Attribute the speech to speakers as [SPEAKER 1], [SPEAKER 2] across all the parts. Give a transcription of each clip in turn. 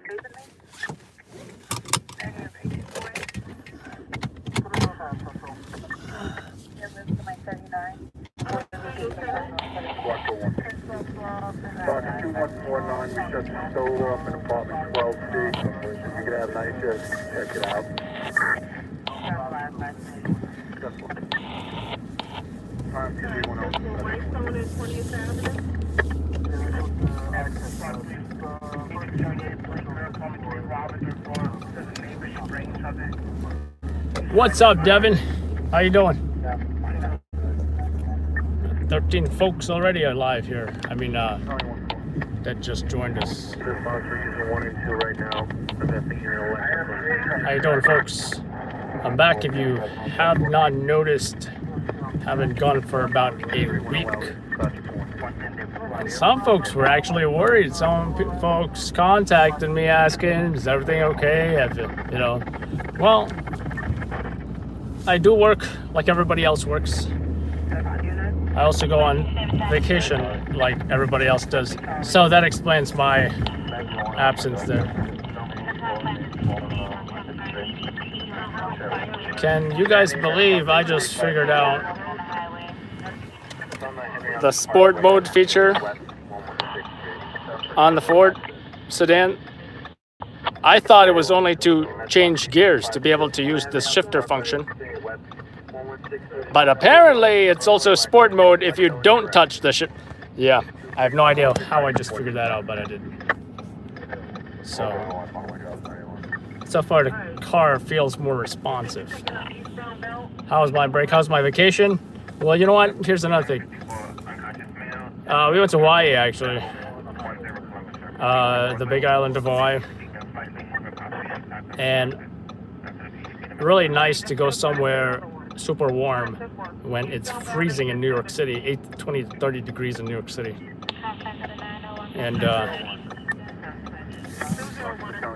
[SPEAKER 1] We shut the stove off in apartment 12C. You can have a night shift. Check it out.
[SPEAKER 2] What's up, Devin? How you doing? 13 folks already alive here. I mean, that just joined us. How you doing, folks? I'm back. If you have not noticed, haven't gone for about a week. And some folks were actually worried. Some folks contacted me asking, "Is everything okay?" You know, well, I do work like everybody else works. I also go on vacation like everybody else does. So that explains my absence there. Can you guys believe I just figured out the sport mode feature on the Ford sedan? I thought it was only to change gears, to be able to use the shifter function. But apparently it's also sport mode if you don't touch the Yeah, I have no idea how I just figured that out, but I didn't. So far the car feels more responsive. How's my break? How's my vacation? Well, you know what? Here's another thing. We went to Hawaii, actually. The big island of Hawaii. And really nice to go somewhere super warm when it's freezing in New York City, 20 to 30 degrees in New York City. And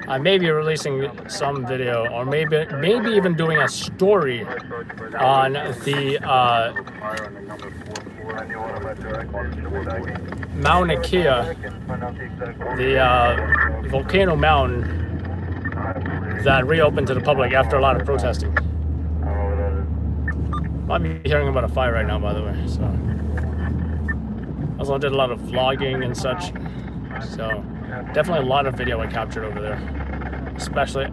[SPEAKER 2] I may be releasing some video, or maybe even doing a story on the Mauna Kea, the volcano mountain that reopened to the public after a lot of protesting. Might be hearing about a fire right now, by the way. So, also did a lot of vlogging and such. So, definitely a lot of video I captured over there, especially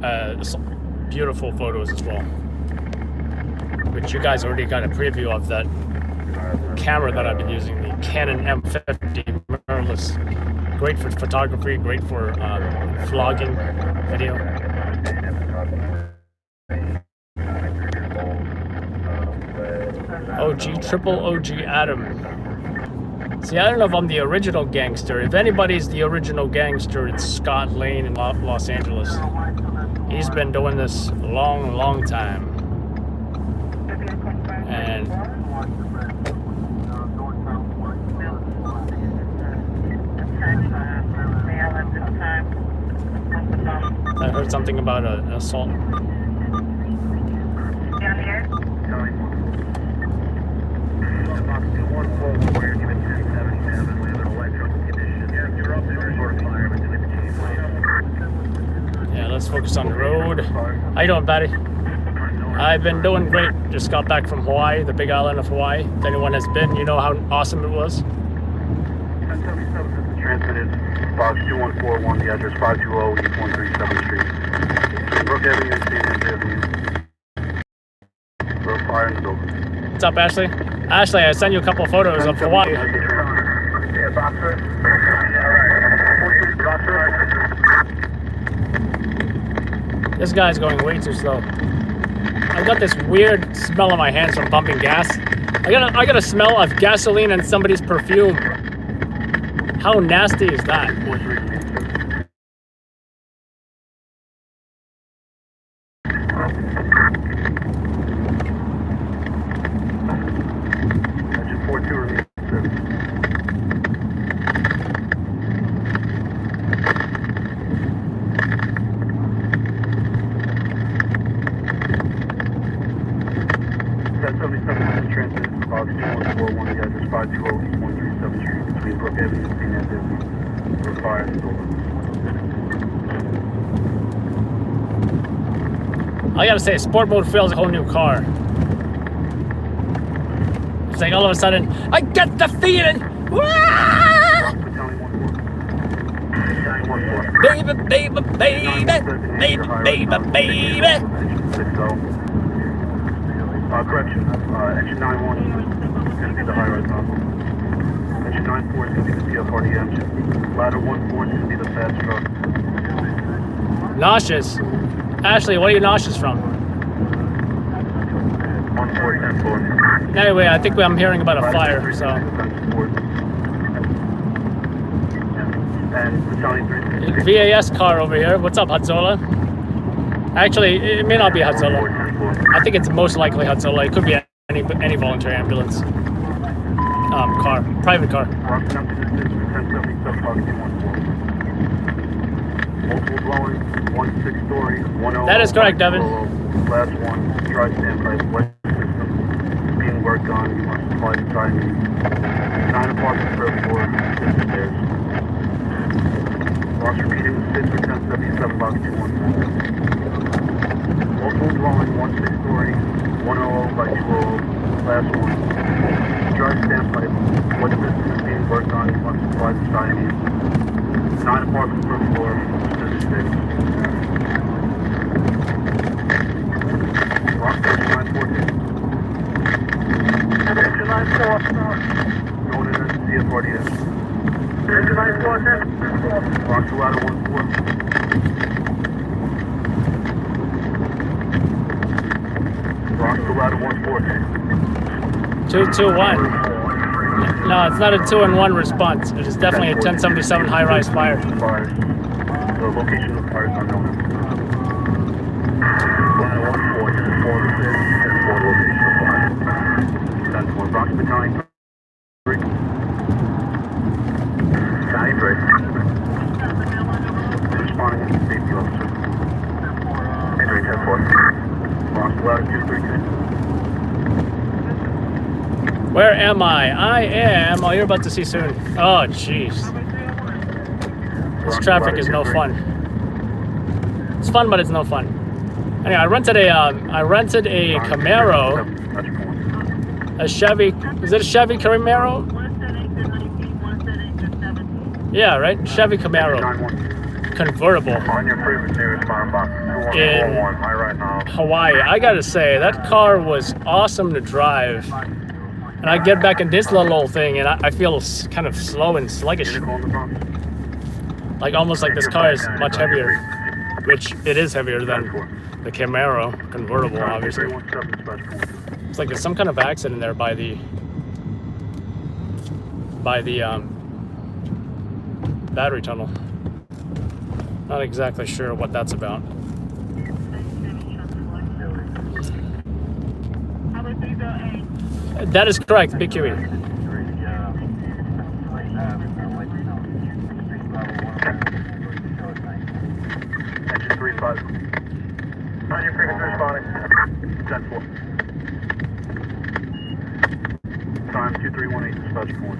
[SPEAKER 2] some beautiful photos as well. Which you guys already got a preview of that camera that I've been using, the Canon M50 mirrorless. Great for photography, great for vlogging video. Triple OG Adam. See, I don't know if I'm the original gangster. If anybody's the original gangster, it's Scott Lane in Los Angeles. He's been doing this a long time. And I heard something about an assault. Yeah, let's focus on the road. How you doing, Patty? I've been doing great. Just got back from Hawaii, the big island of Hawaii. If anyone has been, you know how awesome it was.
[SPEAKER 1] Transmitted box 2141, the address 520 East 137th Street. Brook Avenue and St. Avenue. Brook fire in the building.
[SPEAKER 2] What's up, Ashley? Ashley, I sent you a couple photos of Hawaii.
[SPEAKER 1] Yeah, boxer.
[SPEAKER 2] This guy's going way too slow. I got this weird smell in my hands from pumping gas. I got a smell of gasoline and somebody's perfume. How nasty is that? I gotta say, sport mode feels a whole new car. It's like all of a sudden, I get the feeling. Baby, baby, baby, baby, baby, baby.
[SPEAKER 1] Correction. Engine 9-1 is going to be the high-rise nozzle. Engine 9-4 is going to be the CFRD engine. Ladder 1-4 is going to be the fast truck.
[SPEAKER 2] Nauseous. Ashley, what are you nauseous from?
[SPEAKER 1] 1-4, 10-4.
[SPEAKER 2] Anyway, I think I'm hearing about a fire, so.
[SPEAKER 1] And Battalion 3.
[SPEAKER 2] VAS car over here. What's up, Hudzola? Actually, it may not be Hudzola. I think it's most likely Hudzola. It could be any voluntary ambulance. Car. Private car.
[SPEAKER 1] Multiple dwellings, 1 6-story, 1
[SPEAKER 2] That is correct, Devin.
[SPEAKER 1] Last one, dry standpipe, wet system, being worked on, must supply the timing. 9 apartments per floor, 6 stairs. Lost repeating 6 or 1077 box 214. Multiple dwelling, 1 6-story, 100 by 200, last one. Dry standpipe, wet system is being worked on, must supply the timing. 9 apartments per floor, 6 stairs. Rock station 914. Section 914. Going in as CFRDS. Section 914. Rock to ladder 14. Rock to ladder 14.
[SPEAKER 2] 221. No, it's not a 2-in-1 response. It is definitely a 1077 high-rise fire.
[SPEAKER 1] The location of the fire is unknown. Ladder 14 is 4 to 6 and 4 location of fire. That's 1 Rock Battalion 3. Battalion 3. Responding as a safety officer. Entering 10-4. Rock to ladder 232.
[SPEAKER 2] Where am I? I am. Oh, you're about to see soon. Oh, jeez. This traffic is no fun. It's fun, but it's no fun. Anyway, I rented a Camaro. A Chevy. Is it a Chevy Camaro? Yeah, right. Chevy Camaro. Convertible.
[SPEAKER 1] On your previous responder box.
[SPEAKER 2] In Hawaii. I gotta say, that car was awesome to drive. And I get back in this little old thing, and I feel kind of slow and sluggish. Like almost like this car is much heavier, which it is heavier than the Camaro convertible, obviously. It's like there's some kind of accident there by the battery tunnel. Not exactly sure what that's about. That is correct, BQE.
[SPEAKER 1] Engine 35. On your previous responding. 10-4. Time 2318, dispatch point.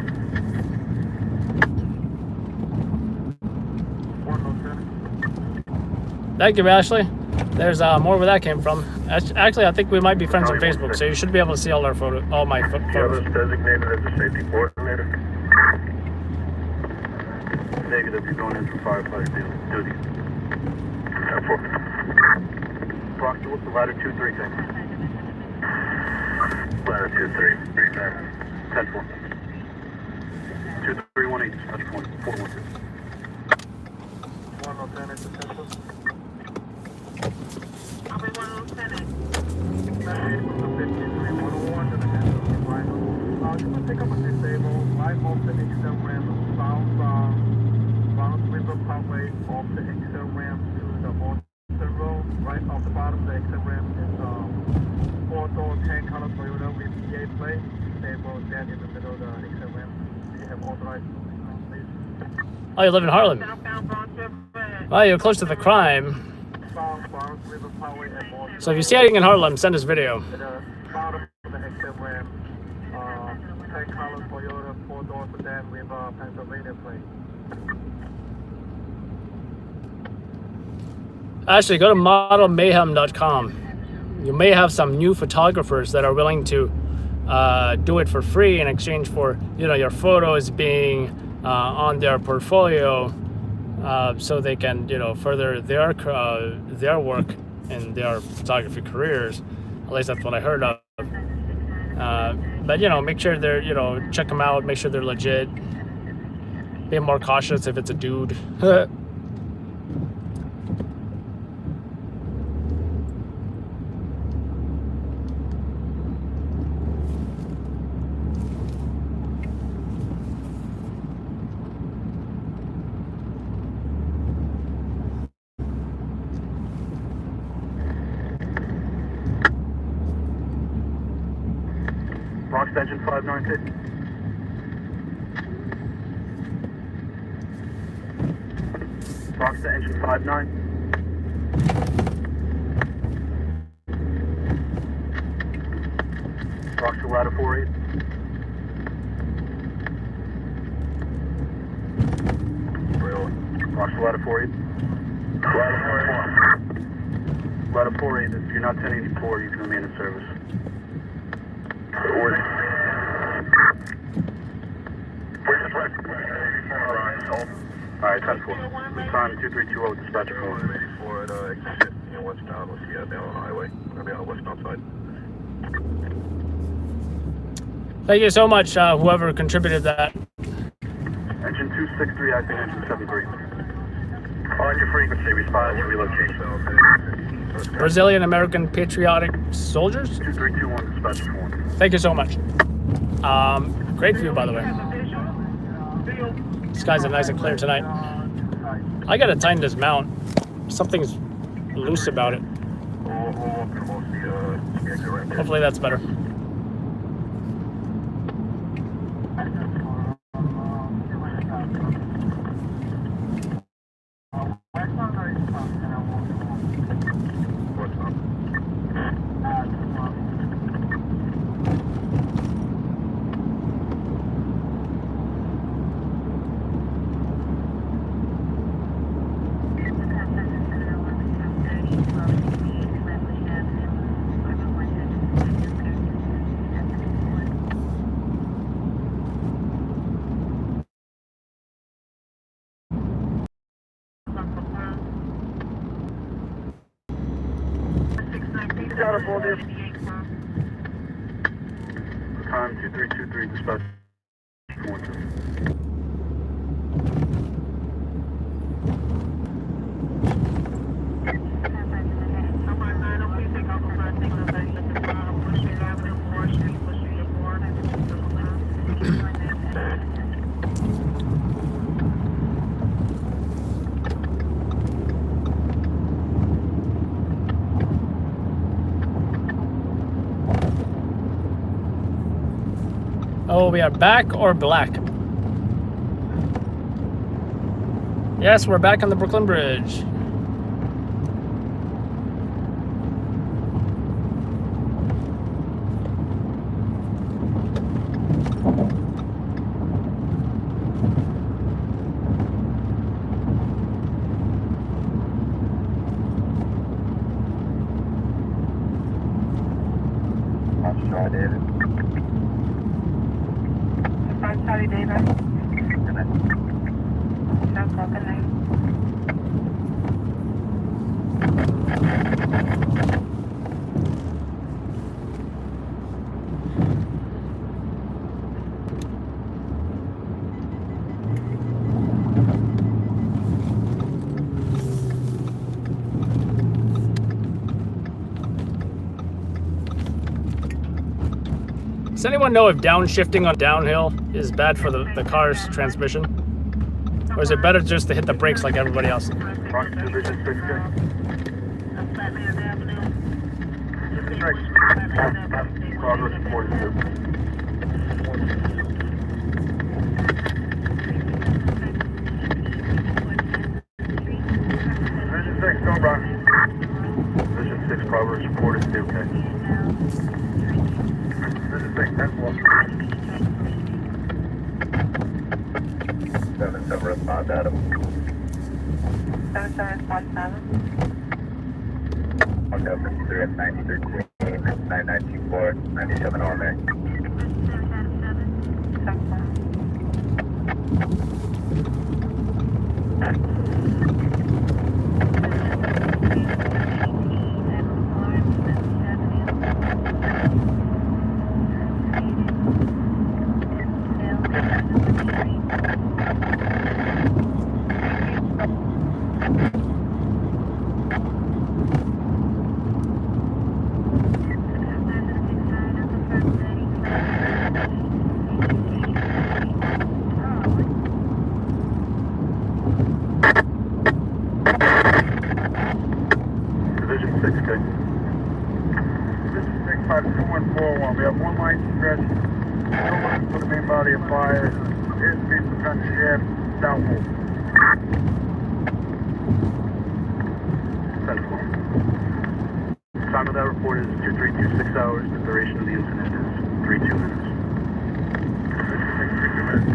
[SPEAKER 2] Thank you, Ashley. There's more where that came from. Actually, I think we might be friends on Facebook, so you should be able to see all my photos.
[SPEAKER 1] Designated as a safety coordinator. Negative, you're going in for firefighter duty. 10-4. Proximate to ladder 2-3, thanks. Ladder 2-3, 10-4. 2318, dispatch point, 412. 110 is essential. Pick up a disabled, right off the exit ramp, bound River Parkway off the exit ramp to the Boston Road, right off the bottom of the exit ramp is 4-door 10-color Toyota with EA plate, disabled dead in the middle of the exit ramp. Do you have authorized movement, please?
[SPEAKER 2] Oh, you live in Harlem. Oh, you're close to the crime. So if you see anything in Harlem, send us video. Actually, go to modelmayhem.com. you may have some new photographers that are willing to do it for free in exchange for, you know, your photos being on their portfolio, so they can, you know, further their work in their photography careers. At least that's what I heard of. But, you know, make sure they're, you know, check them out, make sure they're legit. Be more cautious if it's a dude.
[SPEAKER 1] Box engine 596. Box to engine 59. Box to ladder 48. Box to ladder 48. Ladder 48, if you're not 1084, you can remain in service. Alright, 10-4. Time 2320, dispatcher call. 84 at exit westbound. We'll see you down on the highway. We're going to be on the westbound side.
[SPEAKER 2] Thank you so much, whoever contributed that.
[SPEAKER 1] Engine 263, acting engine 73. On your frequency, respond to relocation.
[SPEAKER 2] Brazilian American Patriotic Soldiers?
[SPEAKER 1] 2321, dispatcher 4.
[SPEAKER 2] Thank you so much. Great view, by the way. Skies are nice and clear tonight. I gotta tighten this mount. Something's loose about it. Hopefully that's better.
[SPEAKER 1] Time 2323, dispatch 4.
[SPEAKER 2] Oh, we are back or black? Yes, we're back on the Brooklyn Bridge.
[SPEAKER 1] I'll try, David.
[SPEAKER 3] Sorry, David.
[SPEAKER 2] Does anyone know if downshifting on downhill is bad for the car's transmission? Or is it better just to hit the brakes like everybody else?
[SPEAKER 1] Box division 6K. Progress 42. Division 6, go, Brock. Division 6, progress reported 2K. Division 6, 10-4. 7-7, respond, Adam.
[SPEAKER 3] 7-7, respond, Adam.
[SPEAKER 4] Hotel 53 at 93 Queen, 9924, 97 RMA.
[SPEAKER 1] Division 6, good. Division 6, 52141. We have one line stretch. No lines for the main body of fire. Airspeed to front shaft. Downward. 10-4. Time of that report is 2326 hours. The duration of the incident is 32 minutes. Division 6, 32 minutes.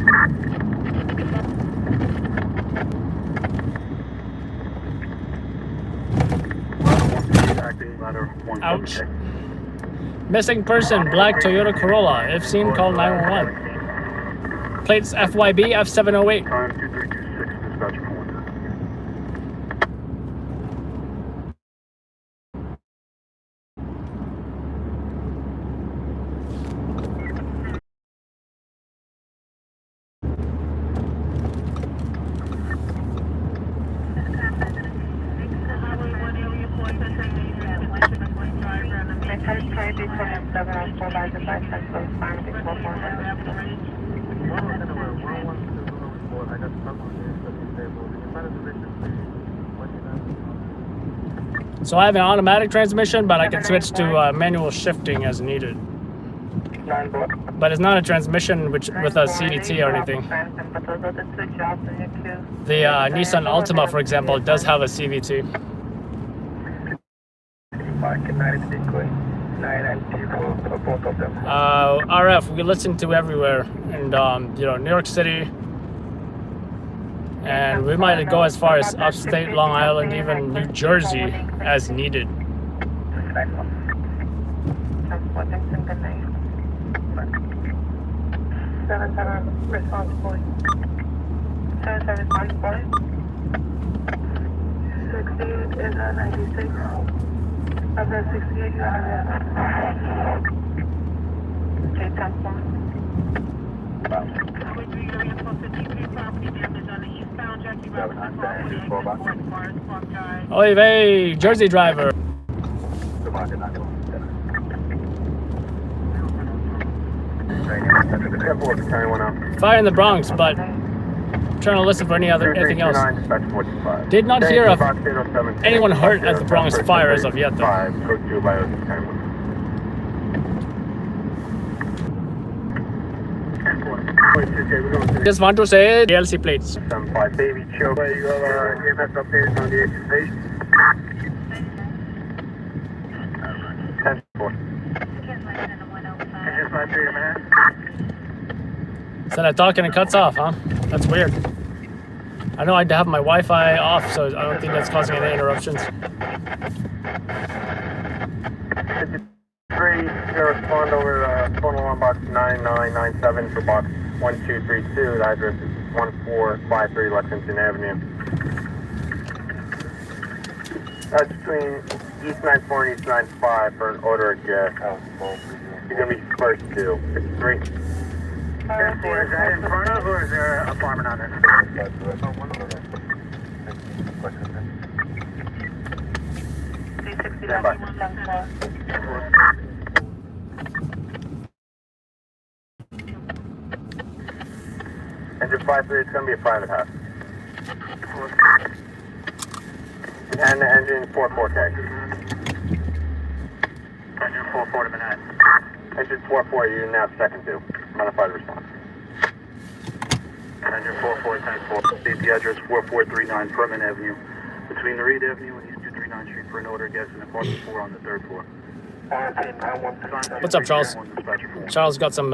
[SPEAKER 2] Ouch. Missing person, black Toyota Corolla. If seen, call 911. Plates FYB F708.
[SPEAKER 1] Time 2326, dispatch report.
[SPEAKER 2] So I have an automatic transmission, but I can switch to manual shifting as needed. But it's not a transmission with a CVT or anything. The Nissan Altima, for example, does have a CVT. RF, we listen to everywhere, and you know, New York City, and we might go as far as upstate Long Island, even New Jersey, as needed.
[SPEAKER 3] Response point. 77 response point. 68 is 96. Of that 68, you have it. Okay, 10-4.
[SPEAKER 2] Oy vey, Jersey driver. Fire in the Bronx, but trying to listen for anything else. Did not hear of anyone hurt at the Bronx fire as of yet, though. Just want to say DLC plates.
[SPEAKER 1] Baby chill. You have EMS updates on the situation. 10-4.
[SPEAKER 2] So I talk and it cuts off, huh? That's weird. I know I'd have my Wi-Fi off, so I don't think that's causing any interruptions.
[SPEAKER 1] 3, you respond over phone alarm box 9997 for box 1232. The address is 1453 Lexington Avenue. That's between East 94 and East 95 for an order of gas. You're going to be first to 63. Is that in front of, or is there an apartment on there? Stand by. Engine 53, it's going to be a private house. And the engine 44K. Engine 44 to Manhattan. Engine 44, you now second to. Modified response. Engine 44, state the address 4439 Furman Avenue, between the Reed Avenue and East 239 Street for an order of gas in apartment 4 on the 3rd floor.
[SPEAKER 2] What's up, Charles? Charles got some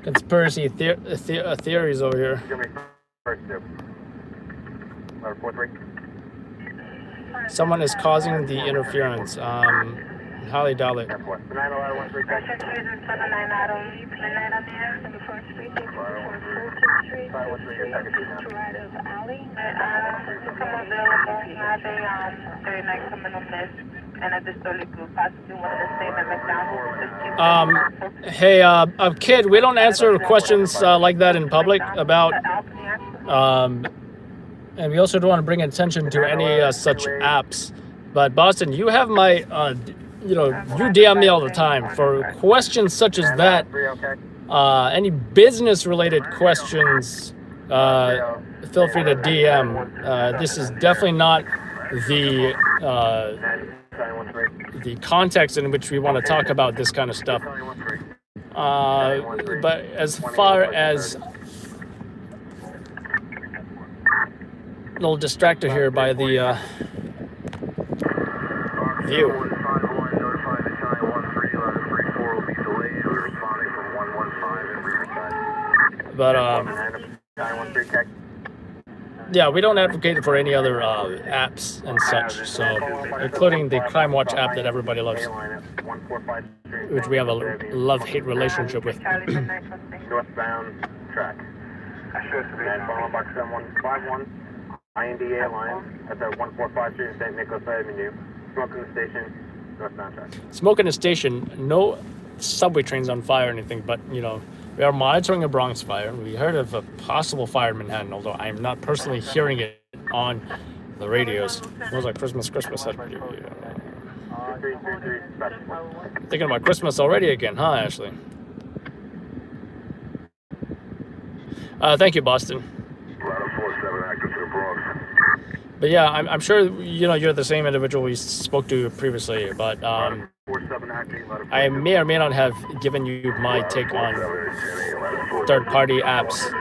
[SPEAKER 2] conspiracy theories over here. Someone is causing the interference. Highly doubt it.
[SPEAKER 3] Section 2 is 79 Adam, midnight on there, 74th Street, 54th Street, to right of alley. To come available, having 39 coming on this, and a disorderly group, possibly one of the same at McDonald's.
[SPEAKER 2] Hey, kid, we don't answer questions like that in public about, and we also don't want to bring attention to any such apps. But Boston, you have my, you DM me all the time for questions such as that. Any business-related questions, feel free to DM. This is definitely not the context in which we want to talk about this kind of stuff. But as far as a little distracted here by the view. But yeah, we don't advocate for any other apps and such, so including the Crime Watch app that everybody loves, which we have a love-hate relationship with.
[SPEAKER 1] Northbound track. And following box 7151, INDA line at the 145 Street in St. Nicholas Avenue. Smoke in the station, northbound track.
[SPEAKER 2] Smoke in the station, no subway trains on fire or anything, but we are monitoring a Bronx fire. We heard of a possible fire in Manhattan, although I am not personally hearing it on the radios. It smells like Christmas. Thinking about Christmas already again, huh, Ashley? Thank you, Boston. But yeah, I'm sure you're the same individual we spoke to previously, but I may or may not have given you my take on third-party apps.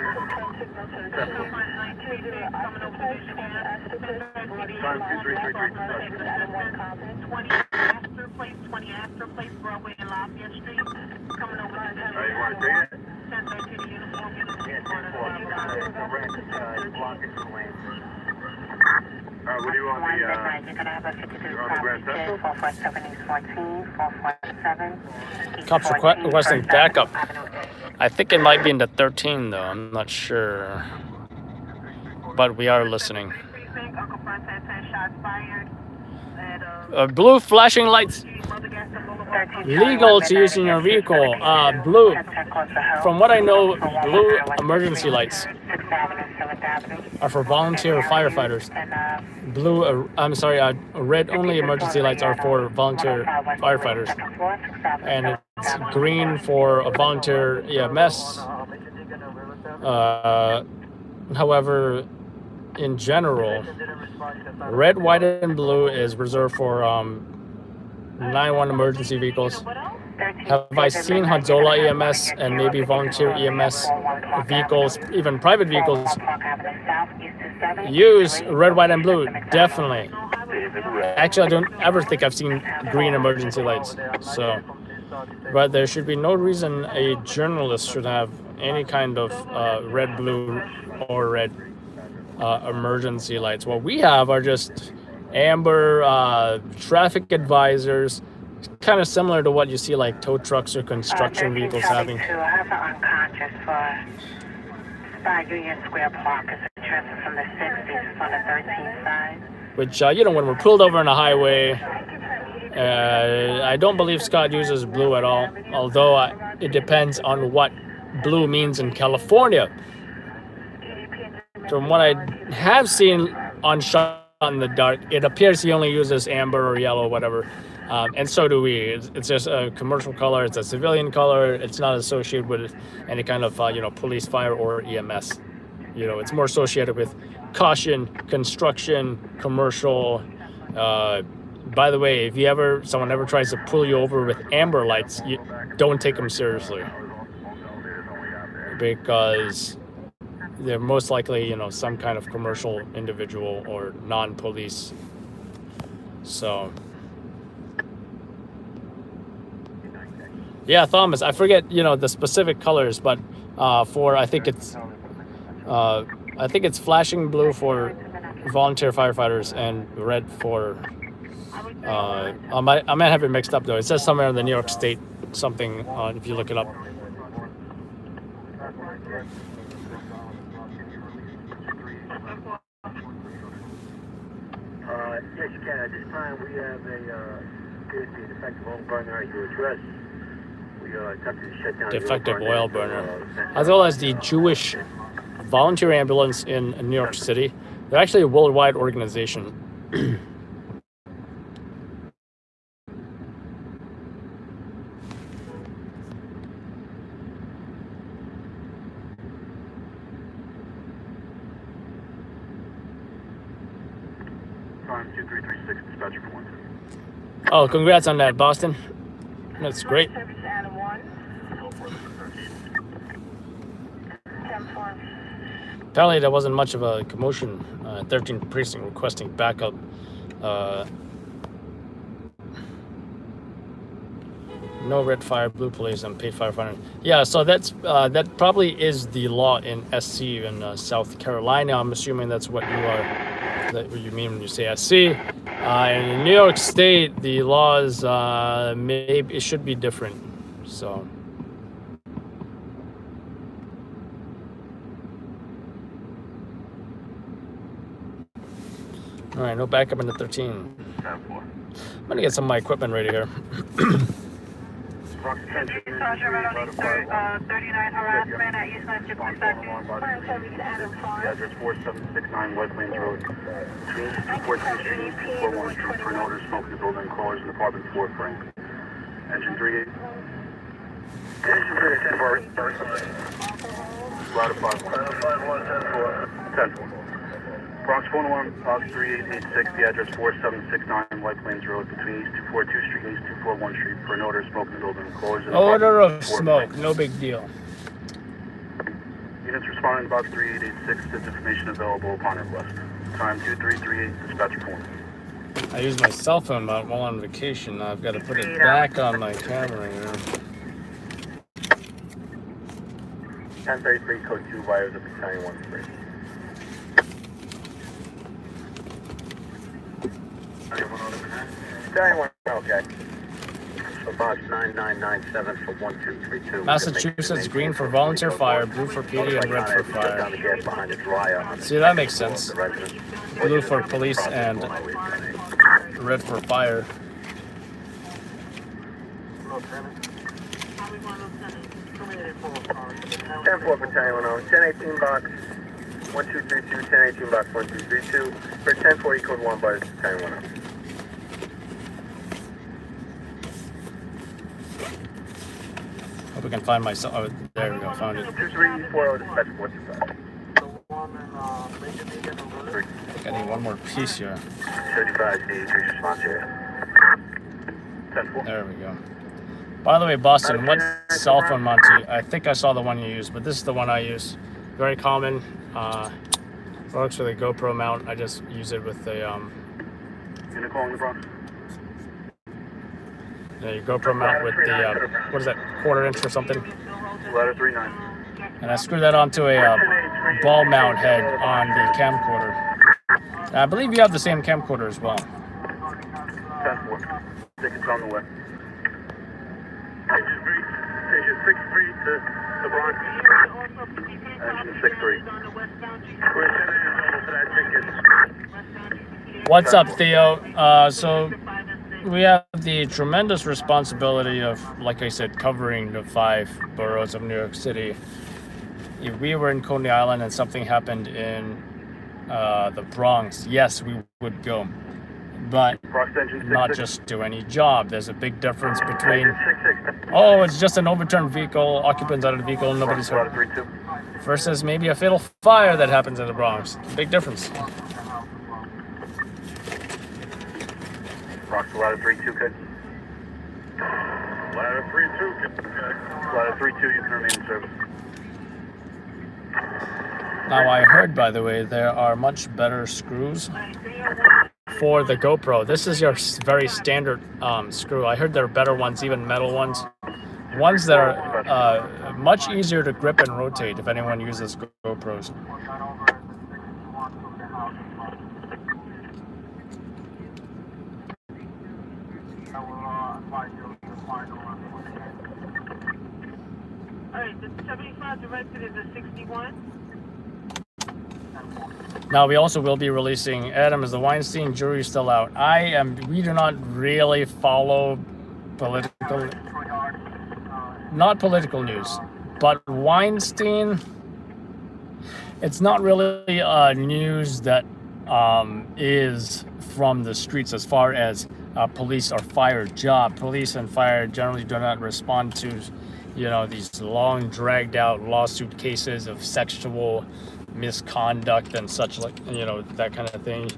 [SPEAKER 1] What do you want the
[SPEAKER 2] Cops requesting backup. I think it might be in the 13 though. I'm not sure. But we are listening. Blue flashing lights. Legal to use in your vehicle. Blue. From what I know, blue emergency lights are for volunteer firefighters. Red only emergency lights are for volunteer firefighters. And it's green for a volunteer EMS. However, in general, red, white, and blue is reserved for 911 emergency vehicles. Have I seen Hadzola EMS and maybe volunteer EMS vehicles, even private vehicles, use red, white, and blue? Definitely. Actually, I don't ever think I've seen green emergency lights. So, but there should be no reason a journalist should have any kind of red, blue, or red emergency lights. What we have are just amber traffic advisors, kind of similar to what you see like tow trucks or construction vehicles having.
[SPEAKER 3] Unconscious for Star Union Square Park as a transfer from the 60s on the 13th side.
[SPEAKER 2] Which, when we're pulled over on a highway, I don't believe Scott uses blue at all, although it depends on what blue means in California. From what I have seen on Shot in the Dark, it appears he only uses amber or yellow, whatever. And so do we. It's just a commercial color. It's a civilian color. It's not associated with any kind of, police, fire, or EMS. It's more associated with caution, construction, commercial. By the way, if someone ever tries to pull you over with amber lights, you don't take them seriously, because they're most likely, some kind of commercial individual or non-police. So, yeah, Thomas, I forget, the specific colors, but I think it's flashing blue for volunteer firefighters and red for. I might have it mixed up though. It says somewhere in the New York State something. If you look it up.
[SPEAKER 1] Yes, you can. At this time, we have a defective oil burner at your address. We attempted to shut down
[SPEAKER 2] Defective oil burner, as well as the Jewish volunteer ambulance in New York City. They're actually a worldwide organization.
[SPEAKER 1] Time 2336, dispatcher for 1.
[SPEAKER 2] Oh, congrats on that, Boston. That's great.
[SPEAKER 3] Service Adam 1.
[SPEAKER 2] Apparently, there wasn't much of a commotion. 13th precinct requesting backup. No red fire, blue police, and paid firefighter. Yeah, so that's that probably is the law in SC in South Carolina. I'm assuming that's what you are. That what you mean when you say SC. In New York State, the laws maybe it should be different. So. All right, no backup into 13. I'm gonna get some of my equipment ready here.
[SPEAKER 3] 39 harassment at East 9th Service Adam 4.
[SPEAKER 1] Address 4769 West Lanes Road. Between 214 Street, 241 Street, for an odor, smoke in the building, callers in apartment 4 frame. Engine 38. Engine 38, 10-4. Ladder 5-1. 10-4. Bronx phone alarm, box 3886, the address 4769 White Plains Road, between East 242 Street and East 241 Street, for an odor of smoke in the building. Callers in
[SPEAKER 2] Odor of smoke, no big deal.
[SPEAKER 1] Units responding to box 3886, this information available upon request. Time 2338, dispatcher phone.
[SPEAKER 2] I use my cell phone while on vacation. Now I've got to put it back on my camera here.
[SPEAKER 4] 1033, code 2, wires of battalion 1-3. Battalion 1, okay. So box 9997 for 1232.
[SPEAKER 2] Massachusetts, green for volunteer fire, blue for PD, and red for fire. See, that makes sense. Blue for police and red for fire.
[SPEAKER 4] 10-4 battalion 1018 box 1232, 1018 box 1232. For 10-4, you code 1 butters, battalion 10.
[SPEAKER 2] Hope we can find myself. Oh, there we go, found it.
[SPEAKER 4] 2340, dispatch 425.
[SPEAKER 2] I need one more piece here.
[SPEAKER 4] 35, D3 response here.
[SPEAKER 1] 10-4.
[SPEAKER 2] There we go. By the way, Boston, what cell phone Monty? I think I saw the one you used, but this is the one I use. Very common. Works with a GoPro mount. I just use it with a
[SPEAKER 1] Unit calling the Bronx.
[SPEAKER 2] your GoPro mount with the what is that, 1/4 inch or something?
[SPEAKER 1] Ladder 39.
[SPEAKER 2] And I screw that onto a ball mount head on the camcorder. And I believe you have the same camcorder as well.
[SPEAKER 1] 10-4. Tickets on the way. Station 6-3 to the Bronx. Engine 6-3. We're sending over to that ticket.
[SPEAKER 2] What's up, Theo? So we have the tremendous responsibility of, like I said, covering the 5 boroughs of New York City. If we were in Coney Island and something happened in the Bronx, yes, we would go. But not just do any job. There's a big difference between, oh, it's just an overturned vehicle, occupants out of the vehicle, nobody's hurt, versus maybe a fatal fire that happens in the Bronx. Big difference.
[SPEAKER 1] Bronx, ladder 3-2, good. Ladder 3-2, good. Ladder 3-2, you can remain in service.
[SPEAKER 2] Now I heard, by the way, there are much better screws for the GoPro. This is your very standard screw. I heard there are better ones, even metal ones. Ones that are much easier to grip and rotate if anyone uses GoPros.
[SPEAKER 3] Alright, the 75 directed is a 61.
[SPEAKER 2] Now we also will be releasing, Adam, is the Weinstein jury still out? We do not really follow not political news, but Weinstein, it's not really news that is from the streets as far as police or fire job. Police and fire generally do not respond to, these long dragged out lawsuit cases of sexual misconduct and such, that kind of thing.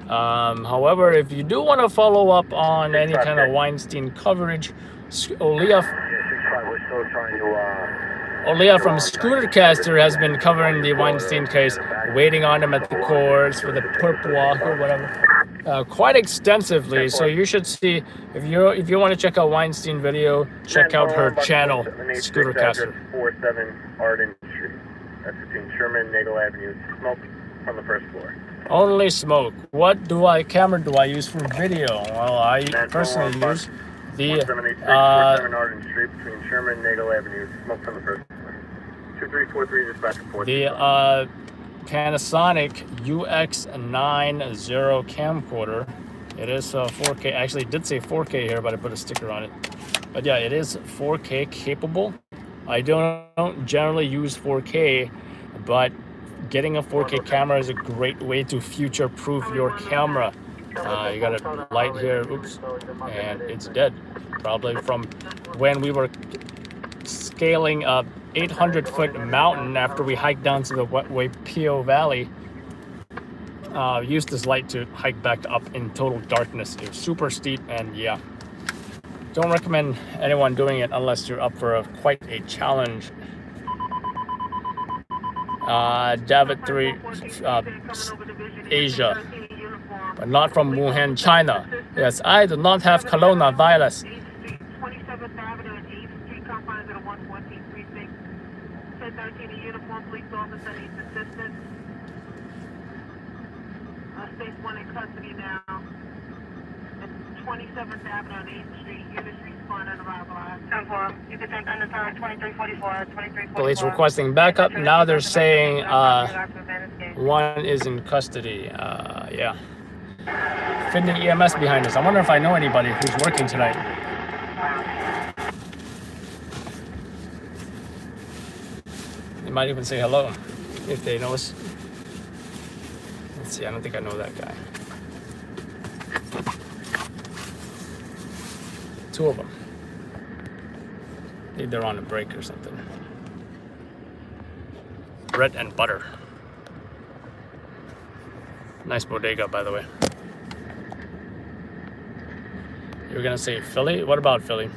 [SPEAKER 2] However, if you do want to follow up on any kind of Weinstein coverage, Olia from Scootercaster has been covering the Weinstein case, waiting on him at the courts for the perp walk or whatever, quite extensively. So you should see, if you want to check out Weinstein video, check out her channel, Scootercaster.
[SPEAKER 4] 47 Arden Street. That's between Sherman and Nagel Avenue. Smoke from the first floor.
[SPEAKER 2] Only smoke. What camera do I use for video? Well, I personally use the
[SPEAKER 4] 47 Arden Street between Sherman and Nagel Avenue. Smoke from the first floor. 2343 dispatch report.
[SPEAKER 2] The Panasonic UX90 camcorder. It is 4K. Actually, it did say 4K here, but I put a sticker on it. But yeah, it is 4K capable. I don't generally use 4K, but getting a 4K camera is a great way to future-proof your camera. You got a light here, oops, and it's dead. Probably from when we were scaling a 800-foot mountain after we hiked down to the Waipio Valley. Used this light to hike back up in total darkness. It was super steep, and yeah. Don't recommend anyone doing it unless you're up for quite a challenge. David 3, Asia, but not from Wuhan, China. Yes, I do not have coronavirus.
[SPEAKER 3] 27th Avenue and 8th Street confines at a 114 precinct. 1013, a uniformed police officer needs assistance. State 1 in custody now. 27th Avenue and 8th Street. Units respond on arrival. 10-4. You can take under time 2344. 2344.
[SPEAKER 2] Police requesting backup. Now they're saying one is in custody. Yeah. Finley EMS behind us. I wonder if I know anybody who's working tonight. They might even say hello if they know us. Let's see, I don't think I know that guy. Two of them. Maybe they're on a break or something. Bread and butter. Nice bodega, by the way. You were gonna say Philly? What about Philly?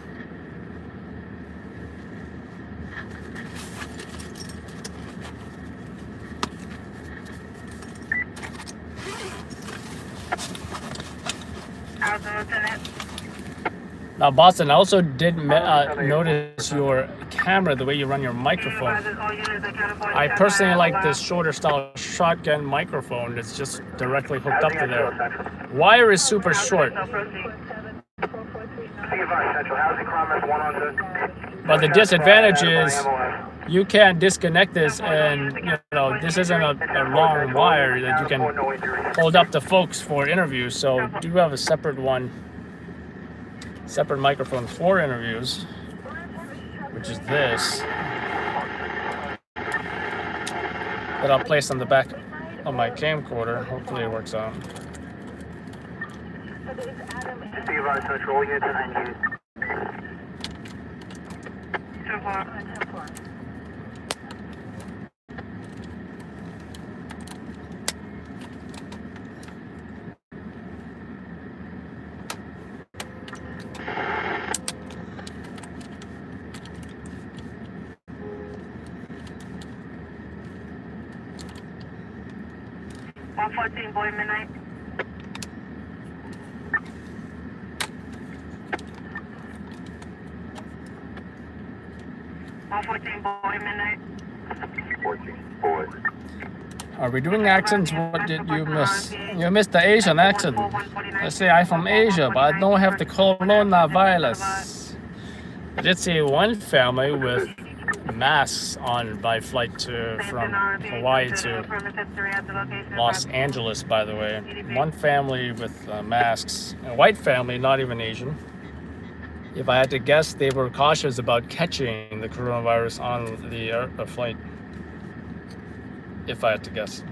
[SPEAKER 2] Now, Boston, I also did notice your camera, the way you run your microphone. I personally like this shorter style shotgun microphone that's just directly hooked up to there. Wire is super short. But the disadvantage is you can't disconnect this, and this isn't a long wire that you can hold up to folks for interviews. So do have a separate microphone for interviews, which is this, that I'll place on the back of my camcorder. Hopefully it works out.
[SPEAKER 3] Boy Midnight. Boy Midnight.
[SPEAKER 4] 14 boy.
[SPEAKER 2] Are we doing accents? What did you miss? You missed the Asian accent. Let's say I'm from Asia, but I don't have the coronavirus. I did see one family with masks on by flight from Hawaii to Los Angeles, by the way. One family with masks, a white family, not even Asian. If I had to guess, they were cautious about catching the coronavirus on the flight. If I had to guess.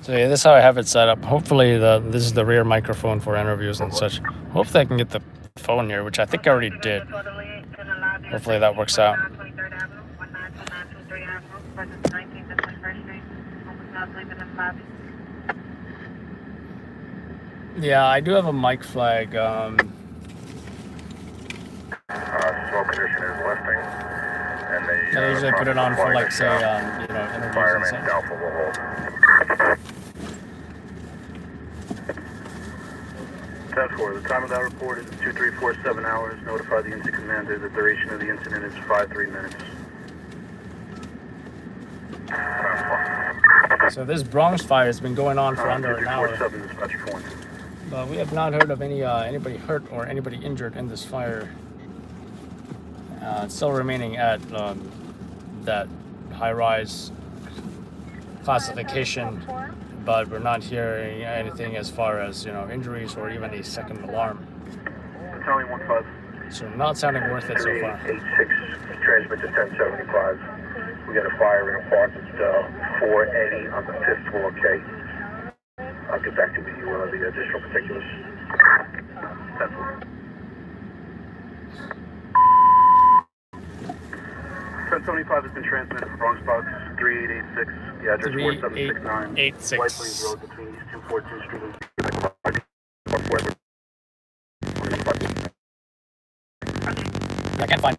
[SPEAKER 2] So yeah, this is how I have it set up. Hopefully this is the rear microphone for interviews and such. Hopefully I can get the phone here, which I think I already did. Hopefully that works out. Yeah, I do have a mic flag.
[SPEAKER 1] Smoke condition is lifting. And
[SPEAKER 2] I usually put it on for like say, interviews and such.
[SPEAKER 1] doubtful will hold. 10-4, the time of that report is 2347 hours. Notify the incident commander. The duration of the incident is 53 minutes.
[SPEAKER 2] So this Bronx fire has been going on for under an hour.
[SPEAKER 1] 2347,
[SPEAKER 2] But we have not heard of anybody hurt or anybody injured in this fire. It's still remaining at that high-rise classification, but we're not hearing anything as far as injuries or even a second alarm.
[SPEAKER 1] Battalion 15.
[SPEAKER 2] So not sounding worth it so far.
[SPEAKER 1] 3886, transmit to 1075. We got a fire in apartment 480 on the 5th floor, okay? I'll get back to you the additional particulars. 10-4. 1075 has been transmitted from Bronx Box 3886. The address 4769.
[SPEAKER 2] 3886.
[SPEAKER 1] White Plains Road between East 242 Street and
[SPEAKER 2] I can't find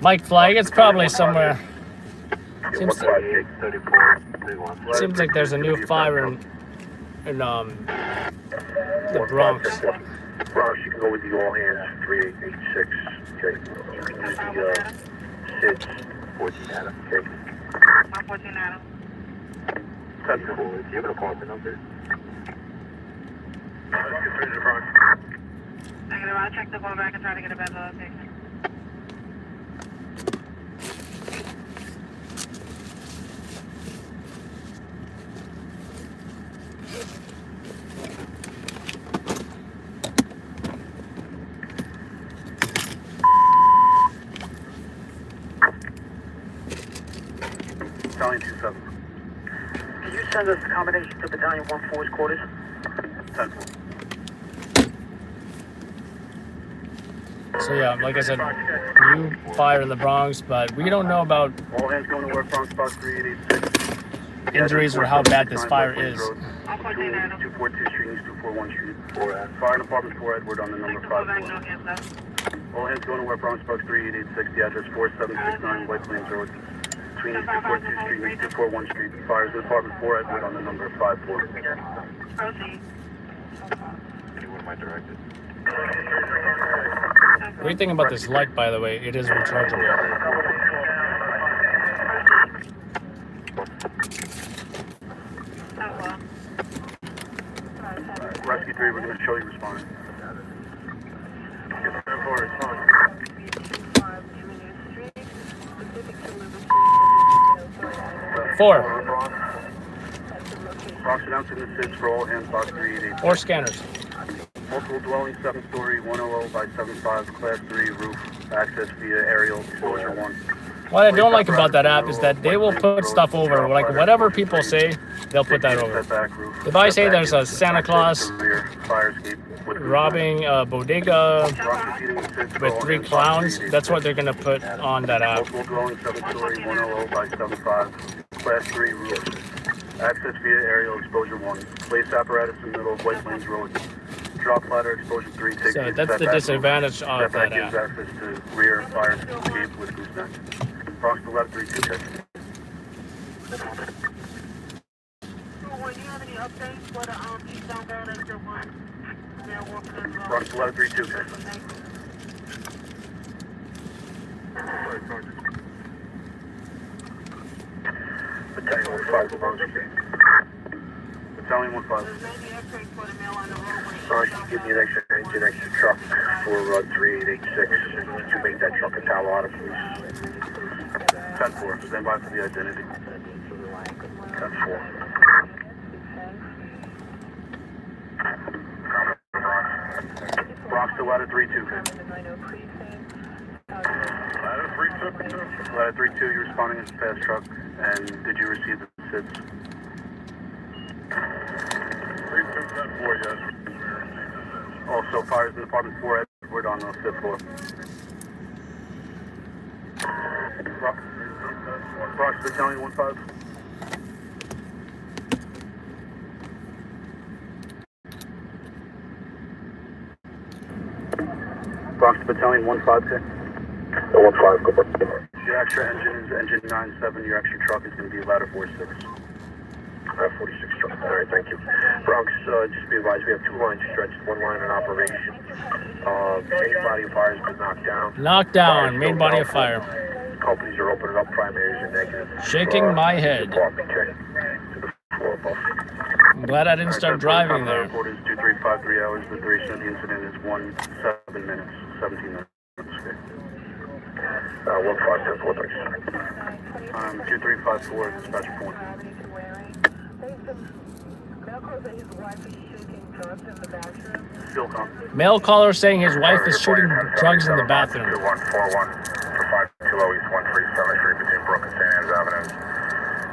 [SPEAKER 2] Mike flag. It's probably somewhere. Seems like there's a new fire in the Bronx.
[SPEAKER 1] Bronx, you can go with the all hands 3886. Okay. You can use the SIDS 14 Adam. Okay.
[SPEAKER 3] 14 Adam.
[SPEAKER 1] Do you have an apartment number? Let's get through to the Bronx.
[SPEAKER 3] Negative, I'll check the phone back and try to get a better location.
[SPEAKER 1] Battalion 27.
[SPEAKER 5] Can you send us a combination to Battalion 14's quarters?
[SPEAKER 1] 10-4.
[SPEAKER 2] So yeah, like I said, new fire in the Bronx, but we don't know about
[SPEAKER 1] All hands going to work, Bronx Box 3886.
[SPEAKER 2] injuries or how bad this fire is.
[SPEAKER 1] 242 Street, East 241 Street. Fire in apartment 4 Edward on the number 5. All hands going to work, Bronx Box 3886. The address 4769 White Plains Road. Between East 242 Street and East 241 Street. Fires in apartment 4 Edward on the number 54.
[SPEAKER 3] Proceed.
[SPEAKER 1] Anyone am I directed?
[SPEAKER 2] Great thing about this light, by the way, it is rechargeable.
[SPEAKER 1] Rescue 3, we're going to show you responding. Get 10-4, respond.
[SPEAKER 2] 4
[SPEAKER 1] Bronx announcing the SIDS for all hands, box 388.
[SPEAKER 2] 4 scanners.
[SPEAKER 1] Multiple dwelling, 7-story, 100 by 75, class 3 roof, access via aerial, exposure 1.
[SPEAKER 2] What I don't like about that app is that they will put stuff over, like whatever people say, they'll put that over. If I say there's a Santa Claus robbing a bodega with 3 clowns, that's what they're gonna put on that app.
[SPEAKER 1] Multiple dwelling, 7-story, 100 by 75, class 3 roof. Access via aerial exposure 1. Place apparatus in the middle of White Plains Road. Drop ladder exposure 3. Take
[SPEAKER 2] So that's the disadvantage of that
[SPEAKER 1] gives
[SPEAKER 2] app.
[SPEAKER 1] access to rear fire escape with gooseneck. Approximate ladder 3 2 check.
[SPEAKER 5] Do you have any updates for the eastbound road exit 1? They're working on
[SPEAKER 1] Approximate ladder 3 2 check. Battalion 15 Battalion 15. Sorry, can you give me an extra engine, extra truck for 3886? Did you make that truck a Talada, please? 10-4, stand by for the identity. 10-4. Bronx to ladder 3-2. Ladder 3-2, you're responding as a fast truck, and did you receive the SIDS? 3-2-10-4, yes. Also, fires in apartment 4 Edward on the 5th floor. Bronx Battalion 15. Bronx Battalion 15, okay? 15, go back. Your extra engine is engine 97, your extra truck is going to be ladder 46. 46 truck, alright, thank you. Bronx, just be advised, we have 2 lines stretched, 1 line in operation. Main body of fire has been knocked down.
[SPEAKER 2] Knocked down, main body of fire.
[SPEAKER 1] Companies are opening up, primaries are negative.
[SPEAKER 2] Shaking my head.
[SPEAKER 1] Department check to the floor above.
[SPEAKER 2] I'm glad I didn't start driving there.
[SPEAKER 1] Report is 2353 hours. The duration of the incident is 17 minutes. Okay. 1574, thanks. 2354, dispatcher point. Still come.
[SPEAKER 2] Male caller saying his wife is shooting drugs in the bathroom.
[SPEAKER 1] 2141 for 520 East 137th Street between Brook and St. Anne's Avenues.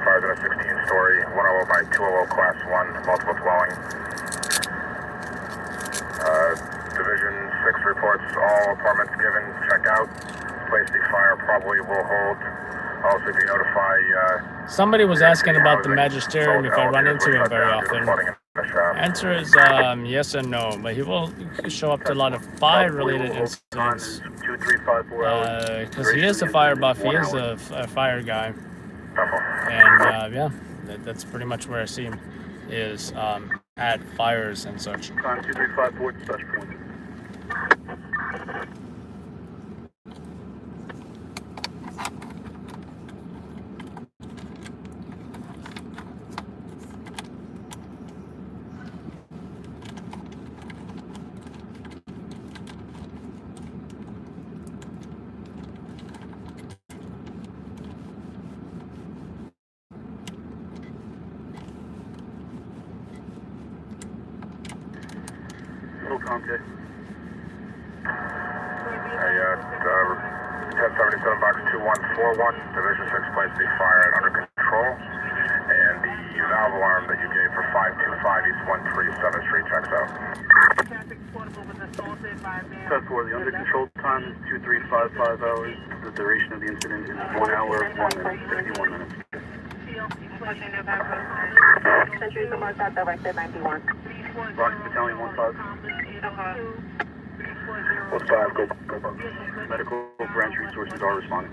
[SPEAKER 1] Fires in a 16-story, 100 by 200 class 1, multiple dwelling. Division 6 reports all apartments given, check out. Place the fire probably will hold. Also be notify.
[SPEAKER 2] Somebody was asking about the magisterium if I run into him very often. Answer is yes and no, but he will show up to a lot of fire-related incidents. Because he is a fire buff, he is a fire guy. And yeah, that's pretty much where I see him, is at fires and such.
[SPEAKER 1] 2354, dispatch point. Okay. 1077 box 2141, Division 6 placed the fire under control, and the valve alarm that you gave for 525 East 137th Street checks out. 10-4, the under control time is 2355 hours, the duration of the incident is 1 hour, 1 minute, 61 minutes.
[SPEAKER 3] Century Mark out directed 91.
[SPEAKER 1] Bronx Battalion 15. 15, go. Medical branch resources are responding.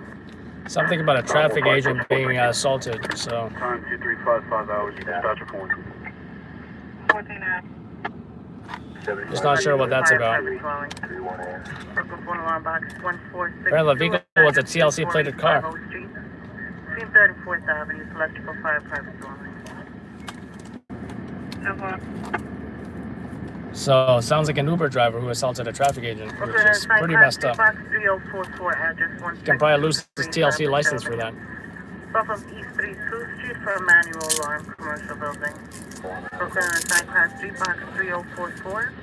[SPEAKER 2] Something about a traffic agent being assaulted, so.
[SPEAKER 1] Time 2355 hours, dispatcher point.
[SPEAKER 3] 14
[SPEAKER 2] Just not sure what that's about. Apparently, the vehicle was a TLC plated car.
[SPEAKER 5] Between 3rd and 4th Avenue, electrical fire private dwelling.
[SPEAKER 2] So, sounds like an Uber driver who assaulted a traffic agent, which is pretty messed up.
[SPEAKER 5] Box 3044, address 1.
[SPEAKER 2] Can probably lose his TLC license for that.
[SPEAKER 5] Off of East 32th Street for a manual alarm commercial building. Brooklyn Side Class 3, Box 3044,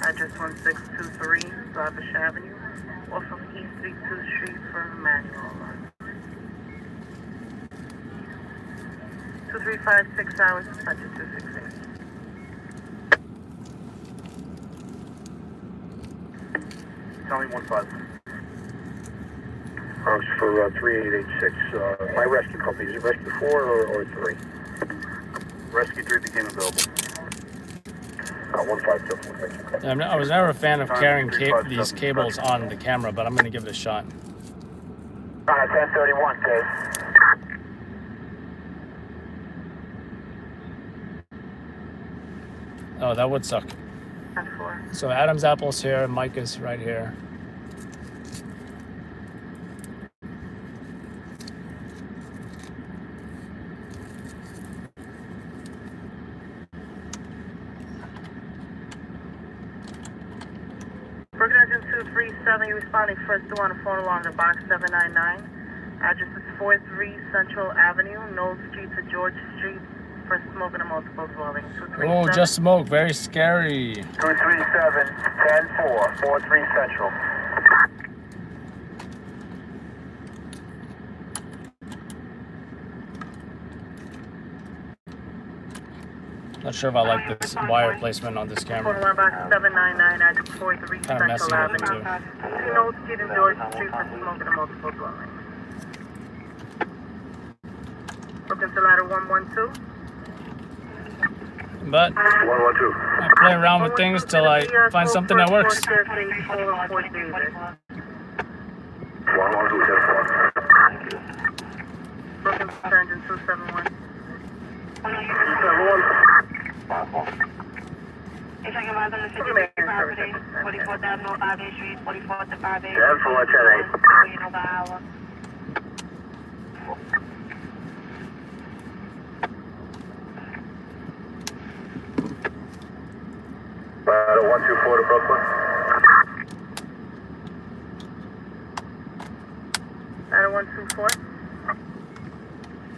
[SPEAKER 5] address 1623, Lavish Avenue. Off of East 32th Street for a manual alarm. 235, 6 hours, dispatch 268.
[SPEAKER 1] Tell me 15. For 3886. My rescue company, is it rescue 4 or 3? Rescue 3 became available. 15.
[SPEAKER 2] I was never a fan of carrying these cables on the camera, but I'm going to give it a shot.
[SPEAKER 4] 1031, Dave.
[SPEAKER 2] Oh, that would suck.
[SPEAKER 5] 10-4.
[SPEAKER 2] So Adam's Apple's here, Mike is right here.
[SPEAKER 5] Broken Engine 237, you responding first to on the phone along the box 799. Address is 43 Central Avenue, Knowles Street to George Street. For smoke in a multiple dwelling.
[SPEAKER 2] Oh, just smoke. Very scary.
[SPEAKER 4] 237, 10-4, 43 Central.
[SPEAKER 2] Not sure if I like this wire placement on this
[SPEAKER 5] Phone
[SPEAKER 2] camera.
[SPEAKER 5] along box 799, address 43
[SPEAKER 2] Kind of messing
[SPEAKER 5] Central
[SPEAKER 2] with it
[SPEAKER 5] Avenue.
[SPEAKER 2] too.
[SPEAKER 5] Knowles Street and George Street for smoke in a multiple dwelling. Broken to ladder 112.
[SPEAKER 2] But
[SPEAKER 1] 112.
[SPEAKER 2] I play around with things till I find something that works.
[SPEAKER 1] 112, 10-4.
[SPEAKER 5] Broken to engine 271.
[SPEAKER 3] If I can rise on the 50 property, 44,000 North 5A Street, 44 to 5A.
[SPEAKER 4] 10-4, 10-8.
[SPEAKER 3] 2 over hour.
[SPEAKER 4] Ladder 124 to Brooklyn.
[SPEAKER 5] Ladder 124.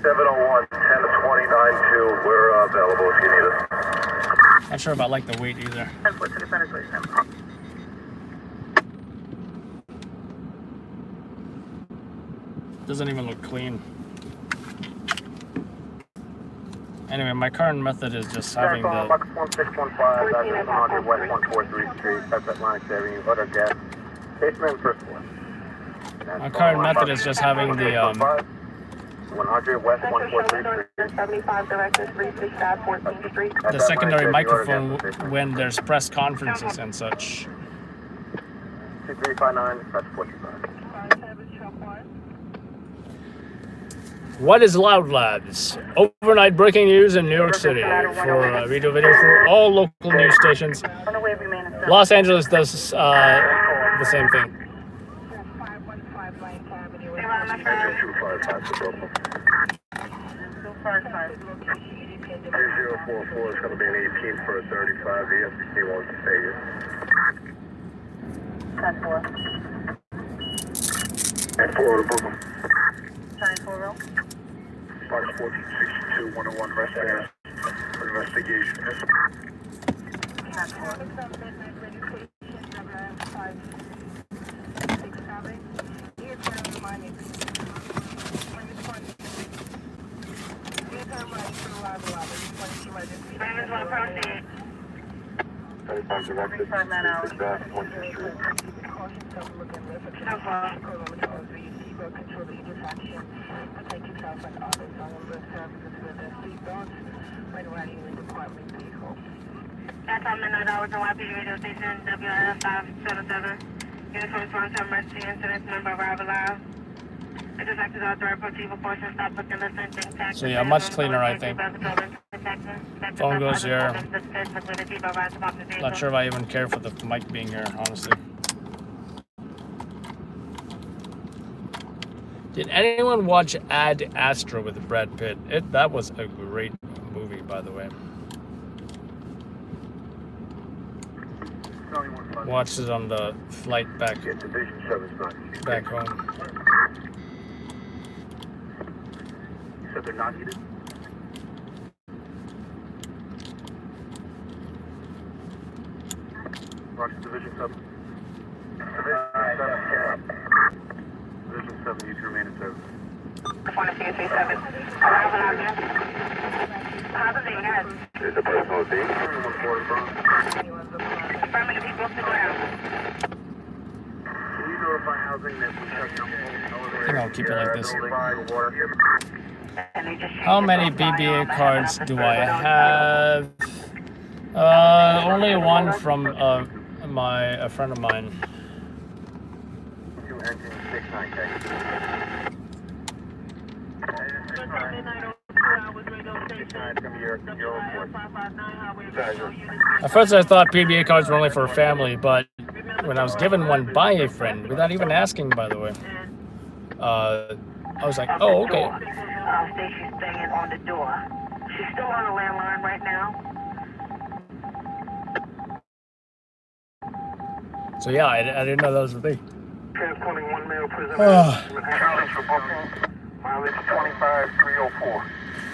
[SPEAKER 4] 701, 10 to 29-2. We're available if you need us.
[SPEAKER 2] Not sure if I like the weight either.
[SPEAKER 5] 10-4 to the penetration.
[SPEAKER 2] Doesn't even look clean. Anyway, my current method is just having the...
[SPEAKER 4] Box 1615, address 100 West 143 Street, South Atlantic Avenue, Auto Gas, basement, first floor.
[SPEAKER 2] My current method is just having the
[SPEAKER 4] 100 West 143 Street.
[SPEAKER 3] 75 directions, 365 14th Street.
[SPEAKER 2] the secondary microphone when there's press conferences and such.
[SPEAKER 4] 2359, that's 45.
[SPEAKER 2] What is Loud Labs? Overnight breaking news in New York City for video for all local news stations.
[SPEAKER 5] On the way, remain in
[SPEAKER 2] Los Angeles does the same thing.
[SPEAKER 1] 255 to Brooklyn.
[SPEAKER 5] 255.
[SPEAKER 1] 3044 is going to be an 18 for a 35. The FCC wants to pay you.
[SPEAKER 5] 10-4.
[SPEAKER 1] 10-4 to Brooklyn.
[SPEAKER 5] 940.
[SPEAKER 1] Box 1462, 101 West Gas for investigation.
[SPEAKER 5] 359 hours.
[SPEAKER 3] That's on midnight hours on YP radio station WIF 577. Uniform response to emergency incidents, number arrival live. Intersection authorized proceed portion, stop looking, listen, think, tax.
[SPEAKER 2] So yeah, much cleaner, I think. Phone goes here. Not sure if I even care for the mic being here, honestly. Did anyone watch Ad Astra with Brad Pitt? That was a great movie, by the way. Watched it on the flight back home.
[SPEAKER 1] You said they're not heated? Roger, Division 7. Division 7, you can remain in service.
[SPEAKER 3] 4 to 237. Arrival out there. Positive, yes.
[SPEAKER 4] Is the person on scene?
[SPEAKER 3] Affirmative, he broke the ground.
[SPEAKER 1] Can you notify housing that we shut down
[SPEAKER 2] I think I'll keep it like this.
[SPEAKER 3] And they just
[SPEAKER 2] How many BBA cards do I have? Only one from a friend of mine.
[SPEAKER 1] to engine 69K.
[SPEAKER 2] At first I thought PBA cards were only for family, but when I was given one by a friend, without even asking, by the way, I was like, oh, okay.
[SPEAKER 3] Stacy's banging on the door. She's still on the landline right now.
[SPEAKER 2] So yeah, I didn't know that was the thing.
[SPEAKER 4] Transporting 1 male prisoner.
[SPEAKER 2] Ah.
[SPEAKER 4] Charlie for booking. Mileage 25304.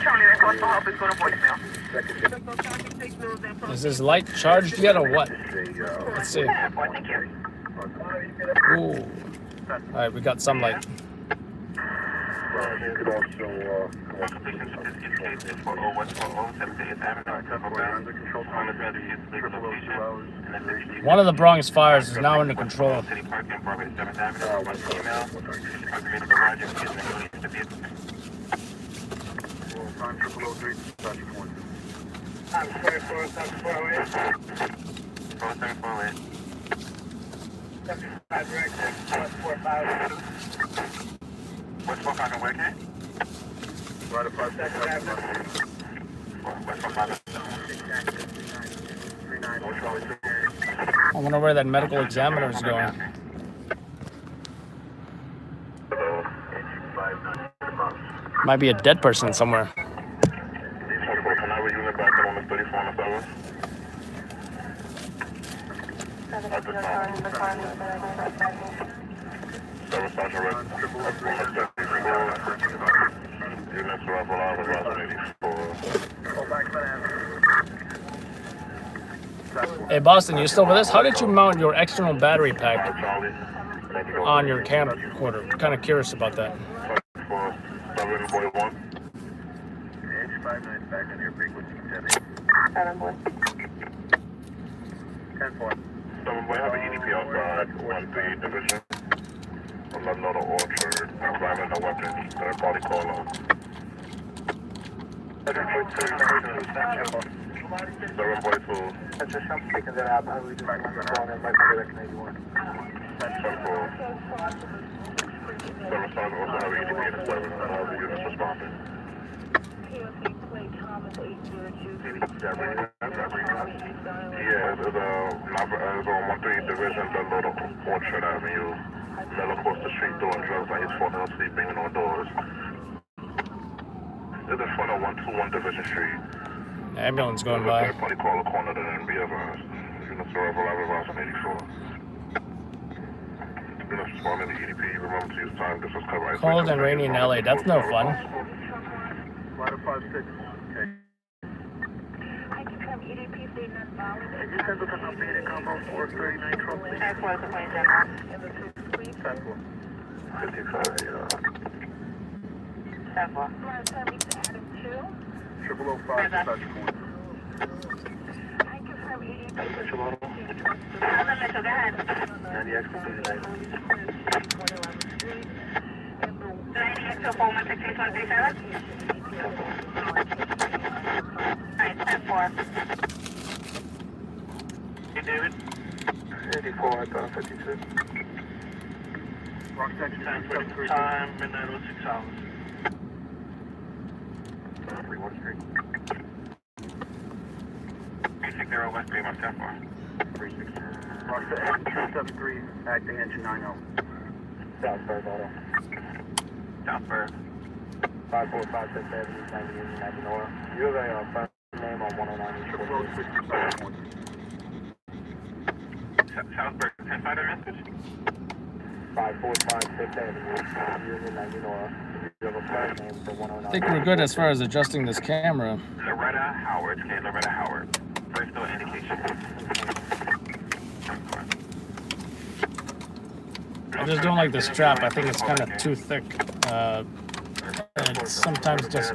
[SPEAKER 5] Charlie, that goes for help is going to voicemail.
[SPEAKER 2] Is this light charged yet or what? Let's see. Ooh. Alright, we got some light.
[SPEAKER 1] You could also,
[SPEAKER 2] One of the Bronx fires is now under control.
[SPEAKER 4] What's my fucking where, Ken?
[SPEAKER 1] right at 5 seconds.
[SPEAKER 4] What's my fucking?
[SPEAKER 2] I wonder where that medical examiner is going. Might be a dead person somewhere.
[SPEAKER 4] Can I have a unit back on the 34 on the 7? 7 Sergeant Red. Units arrival out of 184.
[SPEAKER 2] Hey Boston, you still with us? How did you mount your external battery pack on your camcorder? I'm kind of curious about that.
[SPEAKER 4] 741.
[SPEAKER 1] H59 back on your frequency 10.
[SPEAKER 3] 7 boy.
[SPEAKER 1] 10-4.
[SPEAKER 4] 7 boy, have an EDP outside 1-3 division. I'm not another orchard. I'm climbing no weapons. They're probably call on. 7 boy 2.
[SPEAKER 1] That's just something picking that up. How do we do that?
[SPEAKER 4] Seven Sergeant also have an EDP in the 7. And all the units responding. Yeah, it's on 1-3 division, the little Orchard Avenue. Mel across the street doing drugs like he's falling asleep, banging on doors. It's in front of 121 Division Street.
[SPEAKER 2] Ambulance going by.
[SPEAKER 4] Probably call a corner to then be advised. Units arrival out of 84. Units responding to EDP. Remember to use time. This was covered.
[SPEAKER 2] Cold and rainy in LA. That's no fun.
[SPEAKER 1] Right at 5 6. Okay.
[SPEAKER 3] You guys look at the meeting combo 439 trouble. That's why the plane general.
[SPEAKER 4] 55, yeah.
[SPEAKER 3] 10-4.
[SPEAKER 1] 0005 touch point.
[SPEAKER 3] Mitchell, go ahead.
[SPEAKER 4] 90X completed.
[SPEAKER 3] 90X to 4163137. Alright, 10-4.
[SPEAKER 4] Hey, David. 84, I thought 56.
[SPEAKER 1] Rock section 733.
[SPEAKER 4] Time, midnight 06 hours. 31 Street. 360 West Bay, my 10-4. 360.
[SPEAKER 1] Rock section 273, acting engine 90.
[SPEAKER 4] Southburg Auto. Southburg. 545 Avenue, 90 Union, Avenue. You have a front name on 109 East.
[SPEAKER 1] 0065.
[SPEAKER 4] Southburg, 10-5 message? 545 Avenue, Union, Avenue. You have a front name for 109.
[SPEAKER 2] I think we're good as far as adjusting this camera.
[SPEAKER 4] Loretta Howard, okay, Loretta Howard. First no indication.
[SPEAKER 2] I just don't like the strap. I think it's kind of too thick. And sometimes just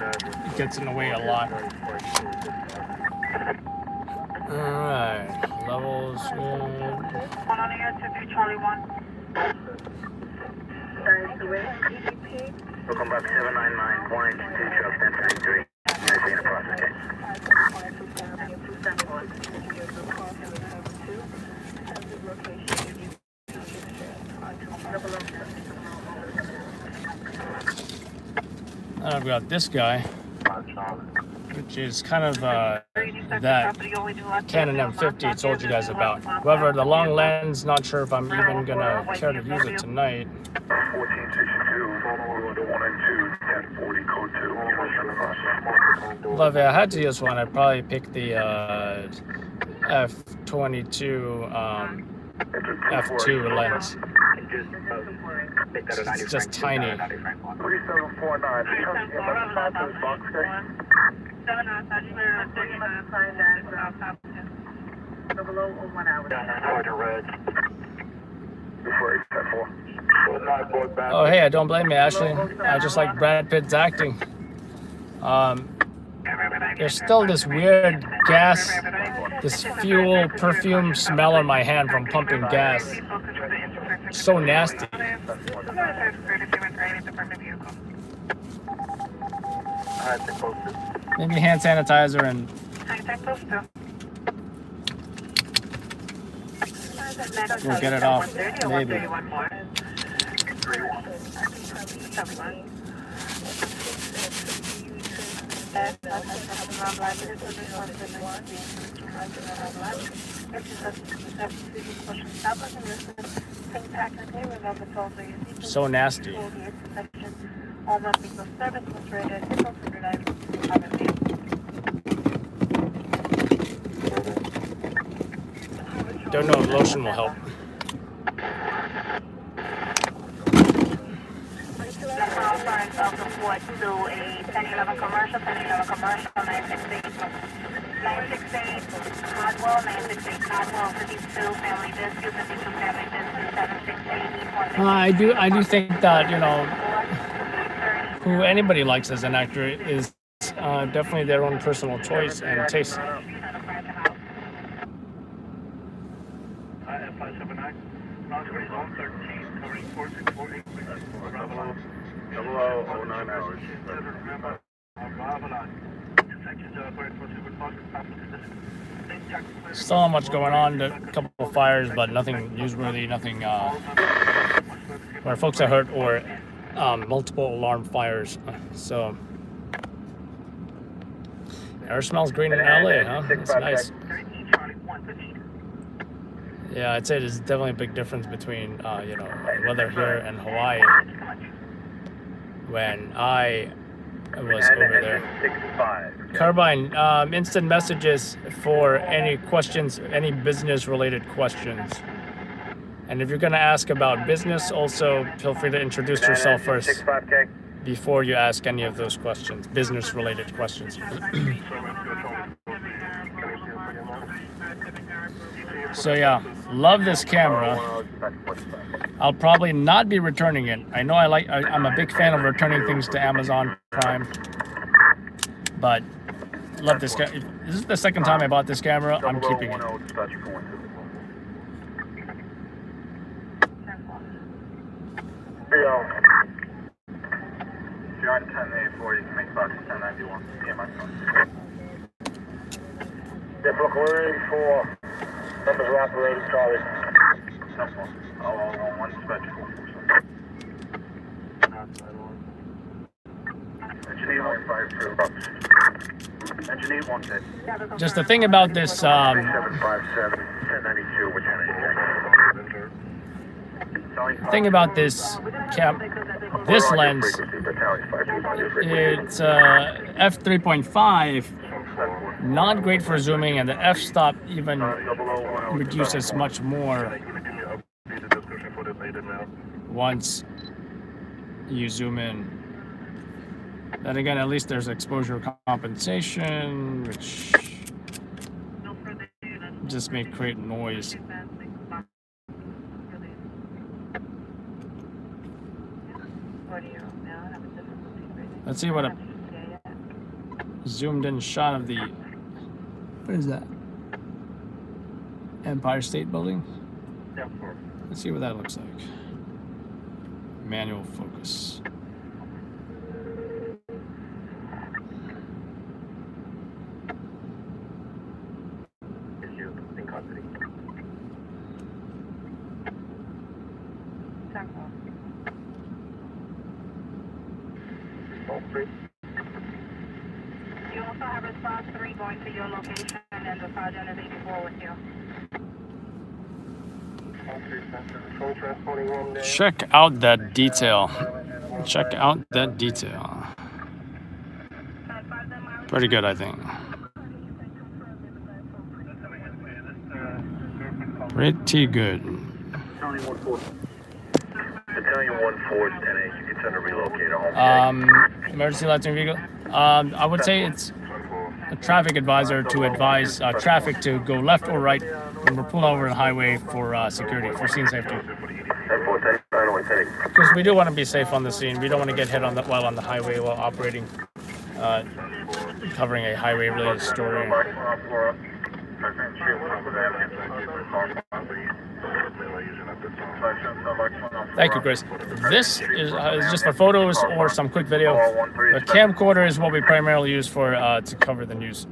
[SPEAKER 2] gets in the way a lot. Alright, levels good.
[SPEAKER 3] 1 on the air, 2 Charlie 1.
[SPEAKER 1] We'll come back 799, 182 truck 1033. Nicely in the process, okay?
[SPEAKER 2] And I've got this guy, which is kind of that Canon M50 I told you guys about. However, the long lens, not sure if I'm even gonna care to use it tonight.
[SPEAKER 1] 1462, we're to 1 and 2, 1040, code 2.
[SPEAKER 2] Well, if I had to use one, I'd probably pick the F22 F2 lens. It's just tiny.
[SPEAKER 1] 3749, box guy.
[SPEAKER 5] 1 hour.
[SPEAKER 2] Oh, hey, I don't blame you, Ashley. I just like Brad Pitt's acting. There's still this weird gas, this fuel, perfume smell in my hand from pumping gas. So nasty. Maybe hand sanitizer and we'll get it off. Maybe. So nasty. Don't know if lotion will help. I do think that, you know, who anybody likes as an actor is definitely their own personal choice and taste. Still not much going on, a couple of fires, but nothing newsworthy, nothing where folks are hurt or multiple alarm fires. So air smells green in LA, huh? It's nice. Yeah, I'd say there's definitely a big difference between you know, weather here and Hawaii when I was over there. Carbine, instant messages for any questions, any business related questions. And if you're going to ask about business, also feel free to introduce yourself first before you ask any of those questions, business related questions. So yeah, love this camera. I'll probably not be returning it. I know I'm a big fan of returning things to Amazon Prime, but love this guy. This is the second time I bought this camera. I'm keeping it.
[SPEAKER 1] If you're on 1084, you can make box 1091. Different query for numbers are operating, Charlie. Simple. I'll on one special. Engineer 152 bucks. Engineer 110.
[SPEAKER 2] Just the thing about this
[SPEAKER 1] 757, 1092, which
[SPEAKER 2] thing about this this lens, it's f3.5, not great for zooming, and the f-stop even reduces much more once you zoom in. Then again, at least there's exposure compensation, which just may create noise. Let's see what a zoomed in shot of the, what is that? Empire State Building? Let's see what that looks like. Manual focus.
[SPEAKER 3] You also have response 3 going to your location and the sergeant is 84 with you.
[SPEAKER 2] Check out that detail. Check out that detail. Pretty good, I think. Pretty good.
[SPEAKER 1] Battalion 1-4 is 10-8. You can send a relocator home.
[SPEAKER 2] Emergency lighting vehicle. I would say it's a traffic advisor to advise traffic to go left or right when we're pulling over the highway for security, for scene safety. Because we do want to be safe on the scene. We don't want to get hit on while on the highway while operating, covering a highway-related story. Thank you, Chris. This is just for photos or some quick video. The camcorder is what we primarily use for to cover the news.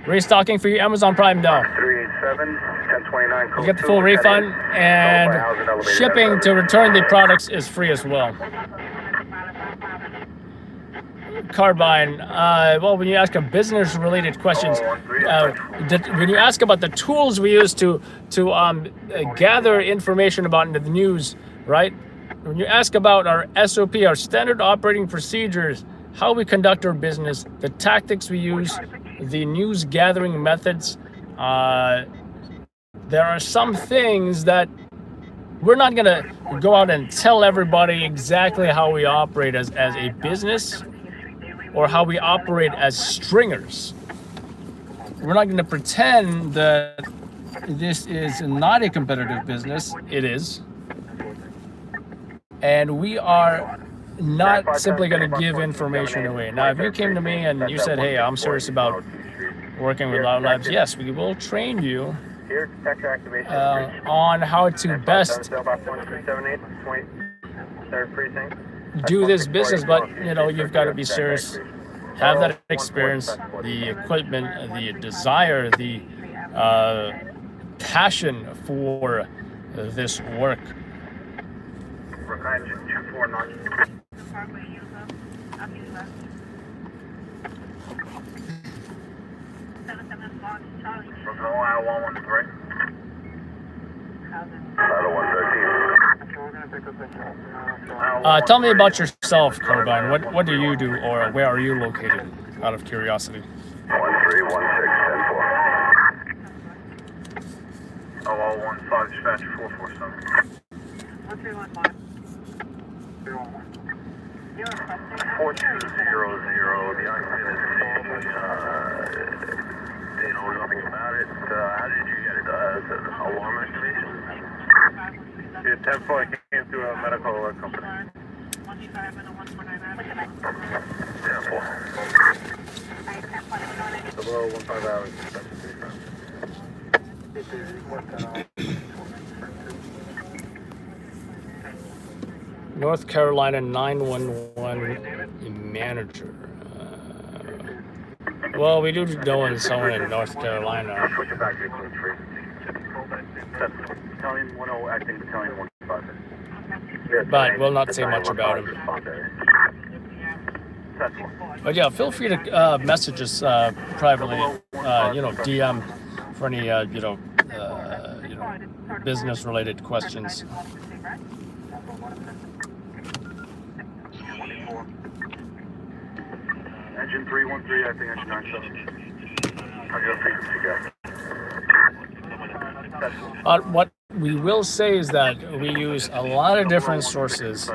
[SPEAKER 2] Restocking for your Amazon Prime now.
[SPEAKER 1] 387-1029.
[SPEAKER 2] You get the full refund, and shipping to return the products is free as well. Carbine. Well, when you ask a business-related questions, when you ask about the tools we use to gather information about the news, right? When you ask about our SOP, our standard operating procedures, how we conduct our business, the tactics we use, the news gathering methods, there are some things that we're not gonna go out and tell everybody exactly how we operate as a business or how we operate as stringers. We're not gonna pretend that this is not a competitive business. It is. And we are not simply going to give information away. Now, if you came to me and you said, hey, I'm serious about working with Loud Labs, yes, we will train you on how to best do this business, but you've got to be serious, have that experience, the equipment, the desire, the passion for this work. Tell me about yourself, Carbine. What do you do, or where are you located, out of curiosity?
[SPEAKER 1] 1316-10-4. Oh, 15 dispatch 447.
[SPEAKER 3] 1315.
[SPEAKER 1] 4200. The occupant is they know nothing about it. How did you get it? Alarm activation? Yeah, 10-4 came through a medical company. 10-4. Below 15 hours.
[SPEAKER 2] North Carolina 911 manager. Well, we do know someone in North Carolina.
[SPEAKER 1] Push it back to Battalion 10, acting Battalion 15.
[SPEAKER 2] But we'll not say much about him. But yeah, feel free to message us privately, DM for any business-related questions.
[SPEAKER 1] Engine 313, acting engine 97. I'll go frequency guy.
[SPEAKER 2] What we will say is that we use a lot of different sources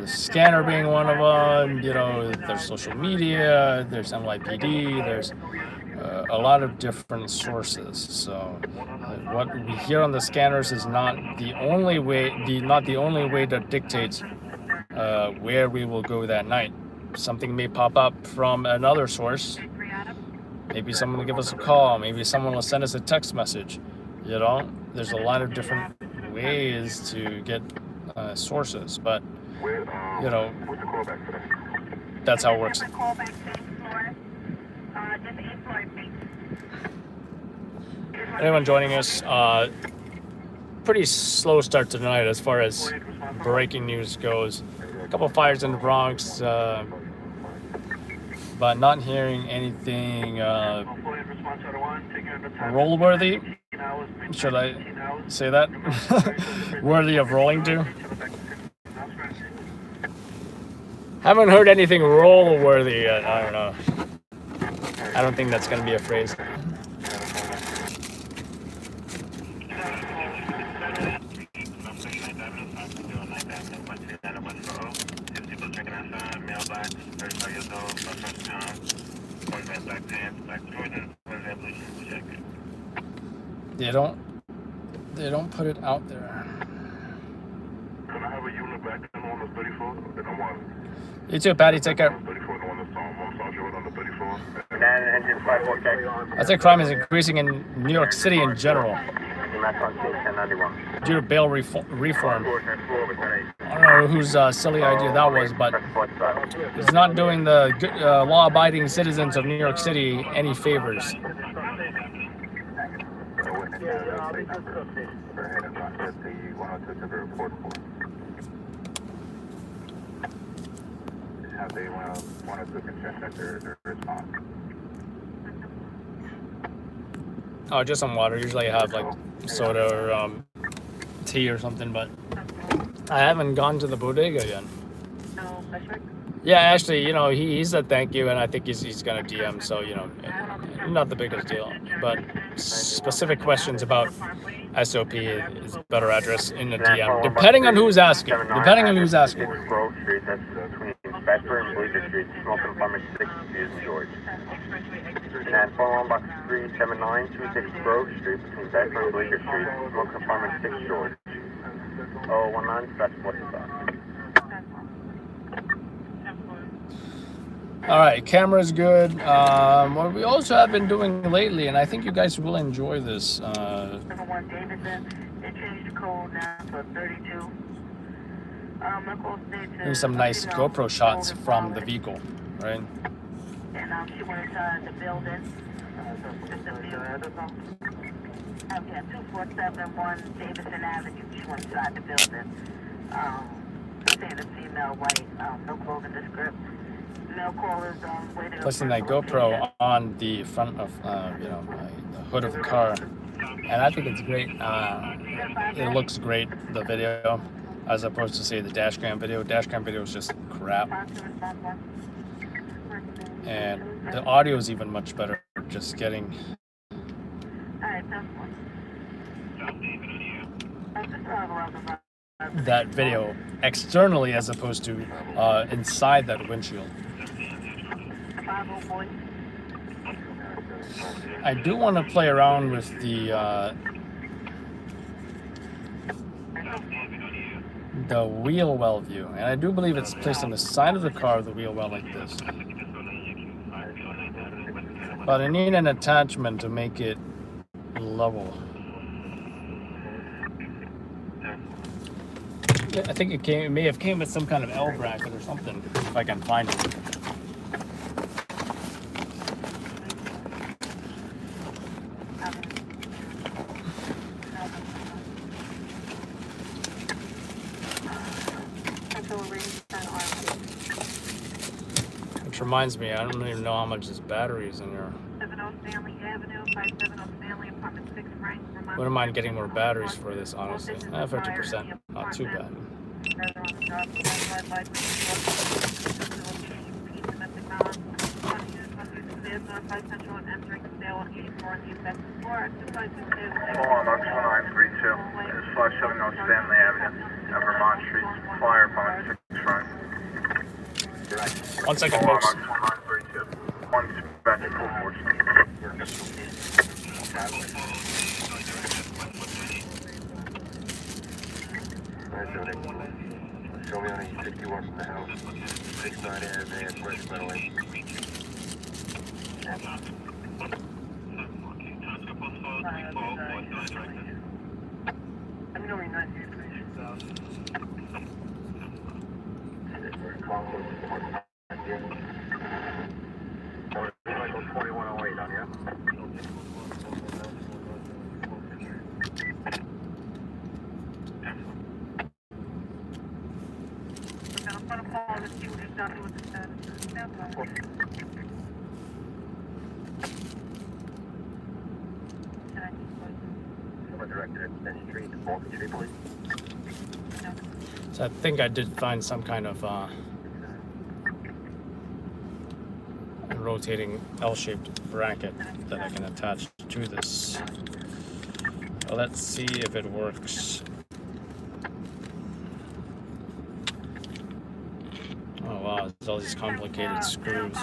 [SPEAKER 2] Scanner being one of them. You know, there's social media, there's NYPD, there's a lot of different sources. So what we hear on the scanners is not the only way that dictates where we will go that night. Something may pop up from another source. Maybe someone will give us a call. Maybe someone will send us a text message. You know, there's a lot of different ways to get sources, but you know, that's how it works. Anyone joining us? Pretty slow start to tonight as far as breaking news goes. A couple fires in the Bronx, but not hearing anything roll-worthy. Should I say that? Worthy of rolling to? Haven't heard anything roll-worthy yet. I don't know. I don't think that's going to be a phrase. They don't put it out there.
[SPEAKER 4] Can I have a unit back in on the 34? And I'm on.
[SPEAKER 2] You too, Patty. Take care.
[SPEAKER 4] 34 and on the on the 34.
[SPEAKER 1] Engine 5
[SPEAKER 2] I'd say crime is increasing in New York City in general due to bail reform. I don't know whose silly idea that was, but it's not doing the good, law-abiding citizens of New York City any favors. Oh, just some water. Usually I have like soda or tea or something, but I haven't gone to the bodega yet. Yeah, actually, you know, he said thank you, and I think he's gonna DM, so, you know, not the biggest deal. But specific questions about SOP is better address in the DM, depending on who's asking. Depending on who's asking.
[SPEAKER 1] Grove Street, that's between Bedford and Bleecker Street, smoke compartment 6 is George. And then 4137926 Grove Street, between Bedford and Bleecker Street, smoke compartment 6 George. 019, that's what's up.
[SPEAKER 2] All right, camera's good. What we also have been doing lately, and I think you guys will enjoy this.
[SPEAKER 5] They changed the code now to 32.
[SPEAKER 2] Doing some nice GoPro shots from the vehicle, right?
[SPEAKER 5] And she went inside the building. Yeah, 2471 Davidson Avenue. She went inside the building. Saying a female, white, no clothing description.
[SPEAKER 2] Placing that GoPro on the front of, you know, the hood of the car, and I think it's great. It looks great, the video, as opposed to, say, the dash cam video. Dash cam video is just crap, and the audio is even much better. Just getting that video externally as opposed to inside that windshield. I do want to play around with the wheel well view, and I do believe it's placed on the side of the car, the wheel well like this. But I need an attachment to make it level. I think it may have came with some kind of L bracket or something, if I can find it. Which reminds me, I don't even know how much this battery is in here.
[SPEAKER 5] 70 Stanley Avenue, 570 Stanley, apartment 6, Frank.
[SPEAKER 2] Wouldn't mind getting more batteries for this, honestly. 50%, not too bad.
[SPEAKER 3] is Northwest Central and entering sale on 84 in the effective floor. 252
[SPEAKER 1] Hold on, Box 1932. It's 570 Stanley Avenue at Vermont Street. Flyer upon 6 front.
[SPEAKER 2] 1 second,
[SPEAKER 1] Hold on,
[SPEAKER 2] folks.
[SPEAKER 1] Box 1932. One back to full force.
[SPEAKER 4] Show me on 61 from the house. 69 air van, fresh metal.
[SPEAKER 5] Let me know when you're not here, please.
[SPEAKER 4] Michael 2108 on you.
[SPEAKER 3] I'm going to call to see what exactly what the status is. Stand by. Can I keep going?
[SPEAKER 4] Directed at Spence Street, Balkan Street, please.
[SPEAKER 2] So I think I did find some kind of rotating L-shaped bracket that I can attach to this. So let's see if it works. Oh wow, there's all these complicated screws.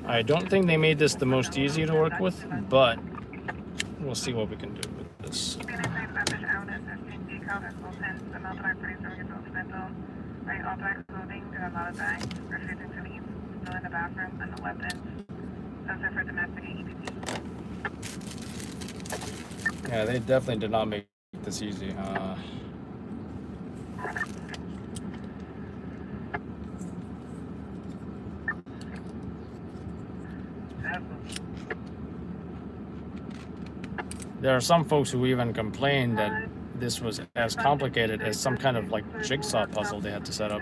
[SPEAKER 2] I don't think they made this the most easy to work with, but we'll see what we can do with this. Yeah, they definitely did not make this easy. There are some folks who even complained that this was as complicated as some kind of like jigsaw puzzle they had to set up.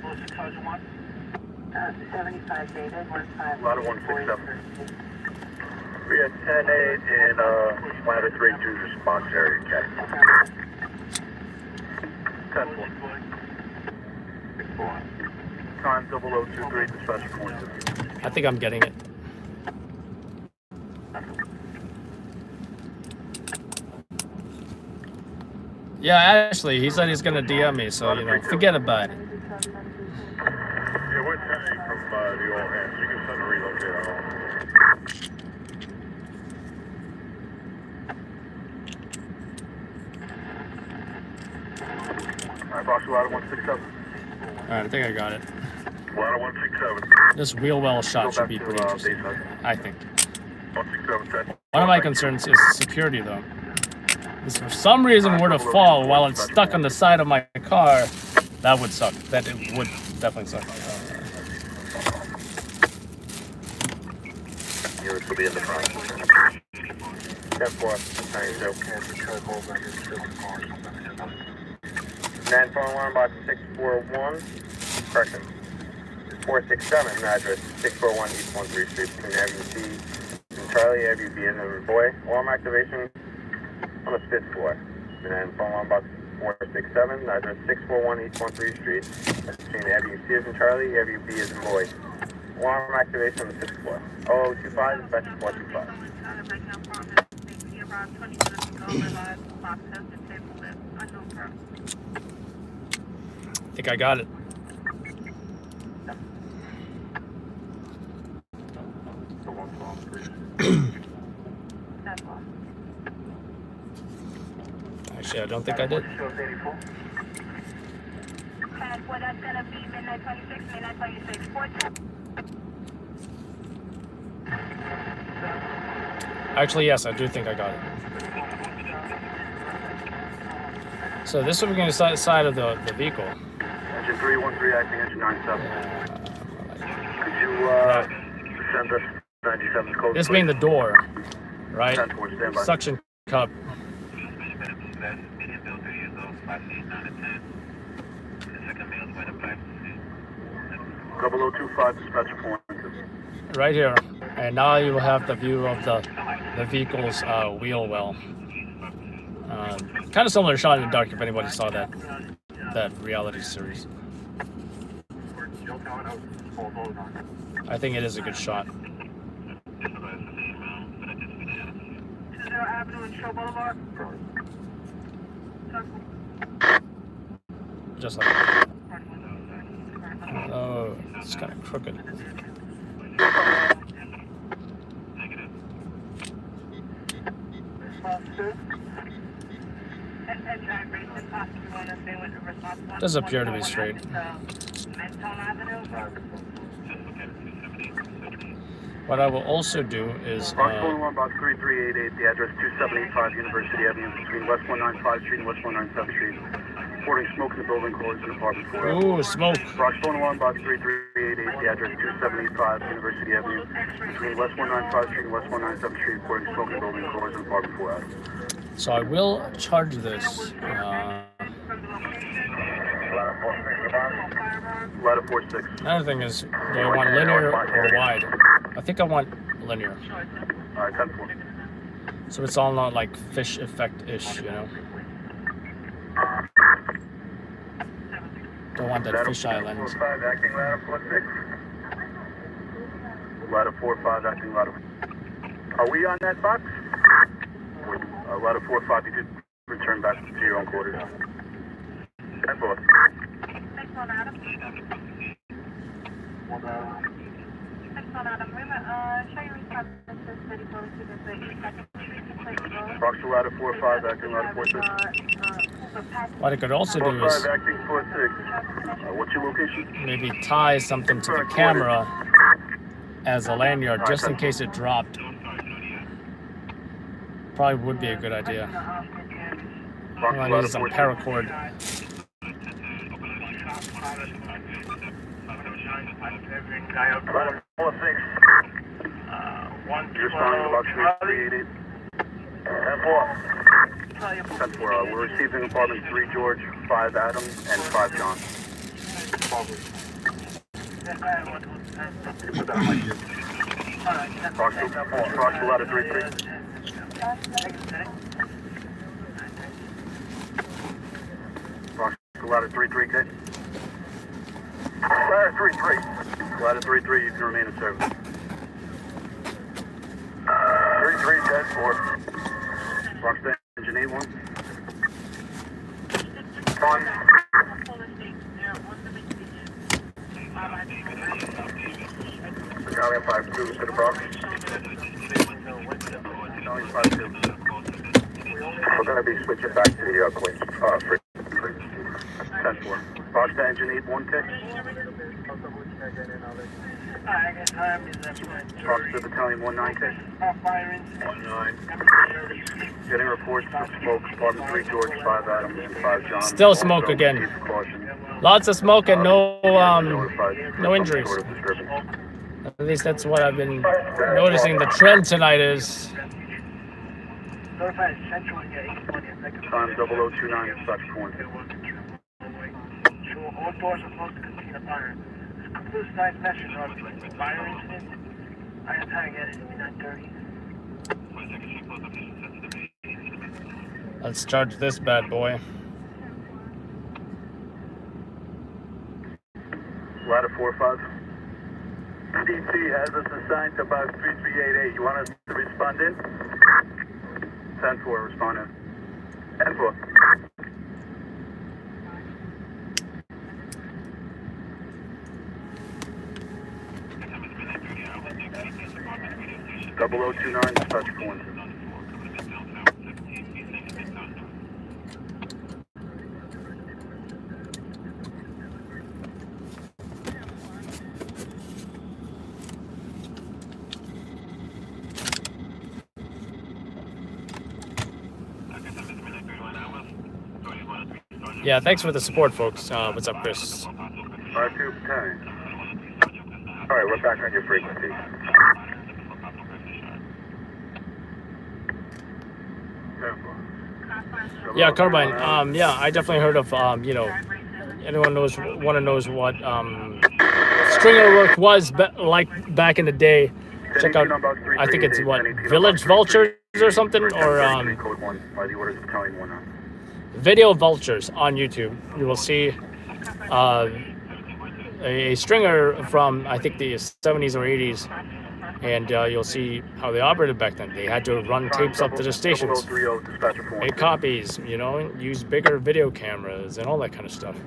[SPEAKER 5] What's the charge you want? 75 David, 15.
[SPEAKER 1] Ladder 167. We had 10-8 in ladder 32's response area, Cat. 10-4. Time 0023, dispatch point.
[SPEAKER 2] I think I'm getting it. Yeah, actually, he said he's gonna DM me, so you know, forget about it.
[SPEAKER 1] Yeah, we're 10-8 from the all hands. You can send a relocator home. Alright, box ladder 167.
[SPEAKER 2] Alright, I think I got it.
[SPEAKER 1] Ladder 167.
[SPEAKER 2] This wheel well shot should be pretty interesting, I think.
[SPEAKER 1] 167.
[SPEAKER 2] One of my concerns is security, though. If for some reason were to fall while it's stuck on the side of my car, that would suck. That it would definitely suck.
[SPEAKER 1] Units will be in the front. 10-4. 941 box 641. Correction. 467. Address 641 East 13th Street. Between Avenue C and Charlie. Avenue B and the boy. Alarm activation on the 5th floor. 941 box 467. Address 641 East 13th Street. Between Avenue C and Charlie. Avenue B and the boy. Alarm activation on the 5th floor. 0025. Dispatch 425.
[SPEAKER 2] I think I got it. Actually, I don't think I did.
[SPEAKER 3] Well, that's gonna be midnight 26, midnight 26, 14.
[SPEAKER 2] Actually, yes, I do think I got it. So this will be going to the side of the vehicle.
[SPEAKER 1] Engine 313, acting engine 97. Could you send us 97's code?
[SPEAKER 2] This being the door, right?
[SPEAKER 1] 10-4, stand by.
[SPEAKER 2] Suction cup.
[SPEAKER 1] 0025, dispatch point.
[SPEAKER 2] Right here. And now you will have the view of the the vehicle's wheel well. Kind of similar to Shot in the Dark, if anybody saw that reality series. I think it is a good shot. Just like that. Oh, it's kind of crooked. Does appear to be straight. What I will also do is
[SPEAKER 1] Box 101, box 3388, the address 2785 University Avenue between West 195 Street and West 197 Street. Reporting smoke in the building, closed in apartment 4.
[SPEAKER 2] ooh, smoke.
[SPEAKER 1] Box 101, box 3388, the address 2785 University Avenue between West 195 Street and West 197 Street. Reporting smoke in the building, closed in apartment 4.
[SPEAKER 2] So I will charge this.
[SPEAKER 1] Ladder 46.
[SPEAKER 2] Another thing is, do I want linear or wide? I think I want linear.
[SPEAKER 1] Alright, 10-4.
[SPEAKER 2] So it's all not like fish effect-ish, you know? Don't want that fisheye lens.
[SPEAKER 1] 4-5, acting ladder 46. Ladder 4-5, acting ladder. Are we on that box? Ladder 4-5, you could return back to your own quarters. 10-4. Box to ladder 4-5, acting ladder 4-6.
[SPEAKER 2] What I could also do is
[SPEAKER 1] 4-5, acting 4-6. What's your location?
[SPEAKER 2] maybe tie something to the camera as a lanyard, just in case it dropped. Probably would be a good idea. I need some paracord.
[SPEAKER 1] Ladder 4-6. You're responding to box 3388. 10-4. 10-4. We're receiving apartment 3 George, 5 Adam, and 5 John. Box to ladder 33. Box to ladder 33, okay? Ladder 33. Ladder 33, you can remain in service. 33, 10-4. Box to engine 81. 1. Battalion 5-2 to the box. Battalion 5-2. We're going to be switching back to the Queens. 10-4. Box to engine 81, okay? Box to battalion 19, okay? 19. Getting reports of smoke, apartment 3 George, 5 Adam, and 5 John.
[SPEAKER 2] Still smoke again. Lots of smoke and no injuries. At least that's what I've been noticing. The trend tonight is.
[SPEAKER 1] Time 0029, such point.
[SPEAKER 6] All doors are closed to contain a fire. This nice message on fire incident. I am targeted at 9:30.
[SPEAKER 2] Let's charge this bad boy.
[SPEAKER 1] Ladder 4-5. DT has us assigned to box 3388. You want us to respond in? 10-4, respond in. 10-4. 0029, touch point.
[SPEAKER 2] Yeah, thanks for the support, folks. What's up, Chris?
[SPEAKER 1] 5-2, 10. Alright, we're back on your frequency.
[SPEAKER 2] Yeah, Carbine. Yeah, I definitely heard of. You know, anyone want to knows what stringer work was like back in the day. check out, I think it's what, Village Vultures or something, or Video Vultures on YouTube. You will see a stringer from, I think, the 70s or 80s, and you'll see how they operated back then. They had to run tapes up to the stations, make copies, you know, use bigger video cameras and all that kind of stuff.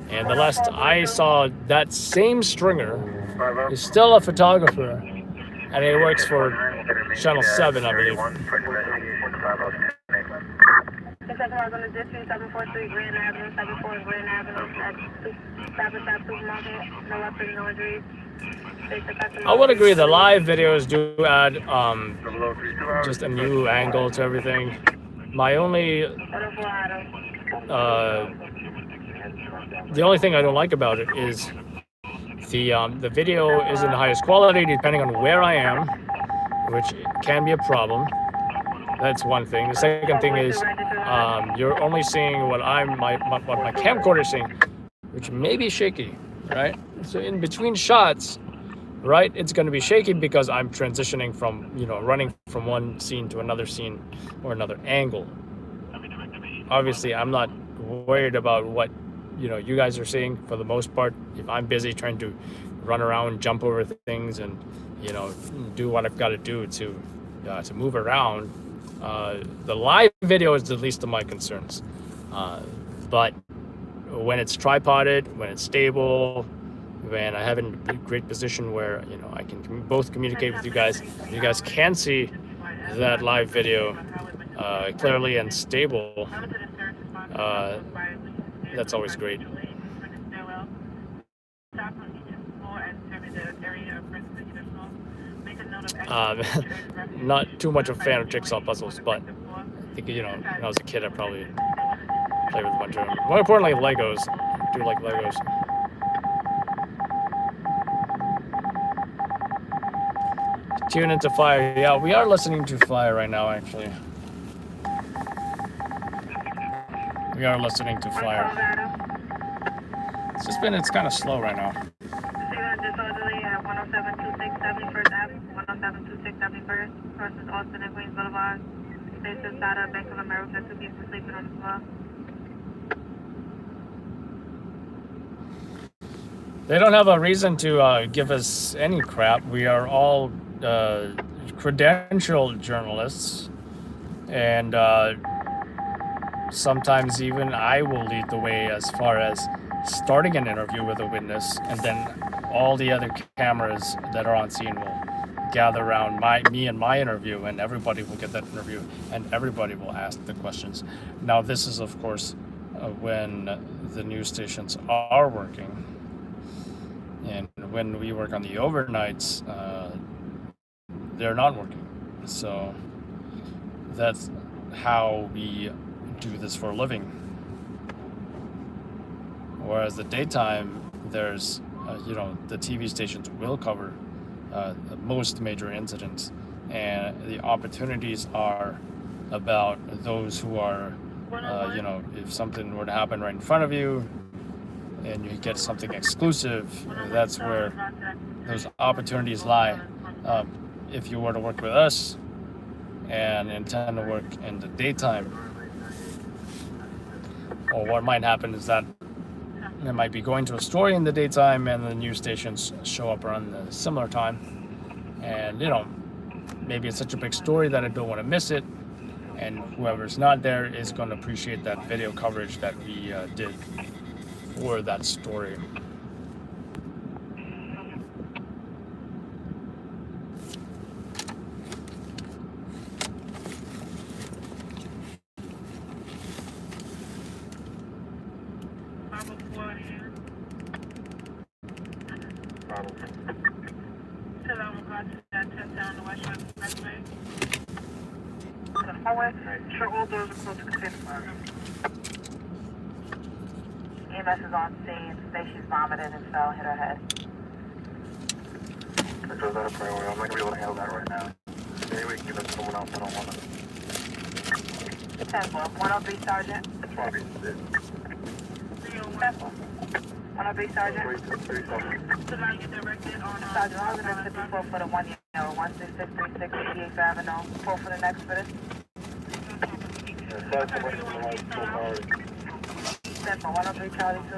[SPEAKER 2] And the last I saw, that same stringer is still a photographer, and he works for Channel 7, I believe.
[SPEAKER 3] Cars on the district, 743 Grand Avenue, 74 Grand Avenue, at Barbershop Supermarket, no weapons, no injuries.
[SPEAKER 2] I would agree the live videos do add just a new angle to everything. My only the only thing I don't like about it is the video isn't the highest quality depending on where I am, which can be a problem. That's one thing. The second thing is you're only seeing what my camcorder is seeing, which may be shaky, right? So in between shots, right, it's going to be shaky because I'm transitioning from, you know, running from one scene to another scene or another angle. Obviously, I'm not worried about what, you know, you guys are seeing for the most part. If I'm busy trying to run around, jump over things, and, you know, do what I've got to do to move around, the live video is the least of my concerns. But when it's tripoded, when it's stable, when I have it in a great position where, you know, I can both communicate with you guys can see that live video clearly and stable, that's always great. Not too much of a fan of jigsaw puzzles, but I think, you know, when I was a kid, I probably played with a bunch of them. More importantly, Legos. I do like Legos. Tune into Fire. Yeah, we are listening to Fire right now, actually. We are listening to Fire. It's kind of slow right now.
[SPEAKER 3] Disorderly at 10726 71st Avenue, 10726 71st, versus Austin and Queens Boulevard. States inside of Bank of America, 2 people sleeping on the floor.
[SPEAKER 2] They don't have a reason to give us any crap. We are all credentialed journalists, and sometimes even I will lead the way as far as starting an interview with a witness, and then all the other cameras that are on scene will gather around me and my interview, and everybody will get that interview, and everybody will ask the questions. Now, this is, of course, when the news stations are working. And when we work on the overnights, they're not working. So that's how we do this for a living. Whereas the daytime, there's, you know, the TV stations will cover most major incidents. And the opportunities are about those who are, you know, if something were to happen right in front of you, and you get something exclusive, that's where those opportunities lie. If you were to work with us and intend to work in the daytime, or what might happen is that they might be going to a story in the daytime and the news stations show up around the similar time. And, you know, maybe it's such a big story that I don't want to miss it. And whoever's not there is going to appreciate that video coverage that we did for that story.
[SPEAKER 5] EMS is on scene. Say she's vomited and fell, hit her head.
[SPEAKER 1] Is that a priority? I'm not going to be able to handle that right now. Maybe we can give it to someone else. I don't want to.
[SPEAKER 5] 10-4, 103 Sergeant.
[SPEAKER 1] It's probably it.
[SPEAKER 5] 10-4. 103 Sergeant. Sergeant, I'm going to 54 for the 1 year, 16636 88th Avenue. Pull for the next for this. Send for 103 Charlie 2.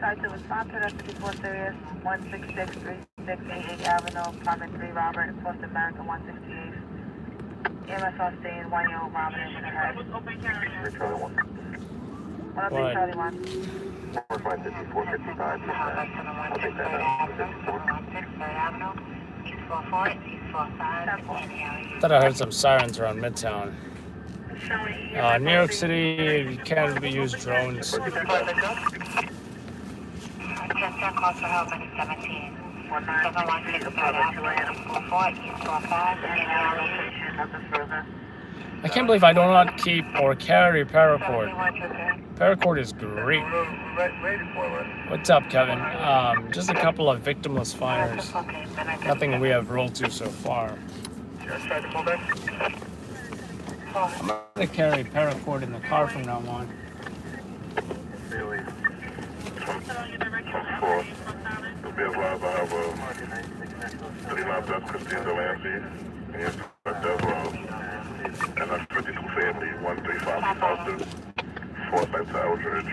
[SPEAKER 5] Sergeant, respond to the 54 Sirius 16636 88th Avenue, apartment 3 Robert, Post America 168th. MSR staying 1 year old Robert in the head. 103 Charlie 1.
[SPEAKER 4] 5455. I'll take that
[SPEAKER 2] Thought I heard some sirens around Midtown. New York City, you can't use drones. I can't believe I do not keep or carry paracord. Paracord is great. What's up, Kevin? Just a couple of victimless fires. Nothing we have rolled to so far. I'm gonna carry paracord in the car from now on.
[SPEAKER 4] You'll be advised I have a 39 Dutch Christine Delancey, and as well. And that's 52 family, 135 Forsyth to Eldridge.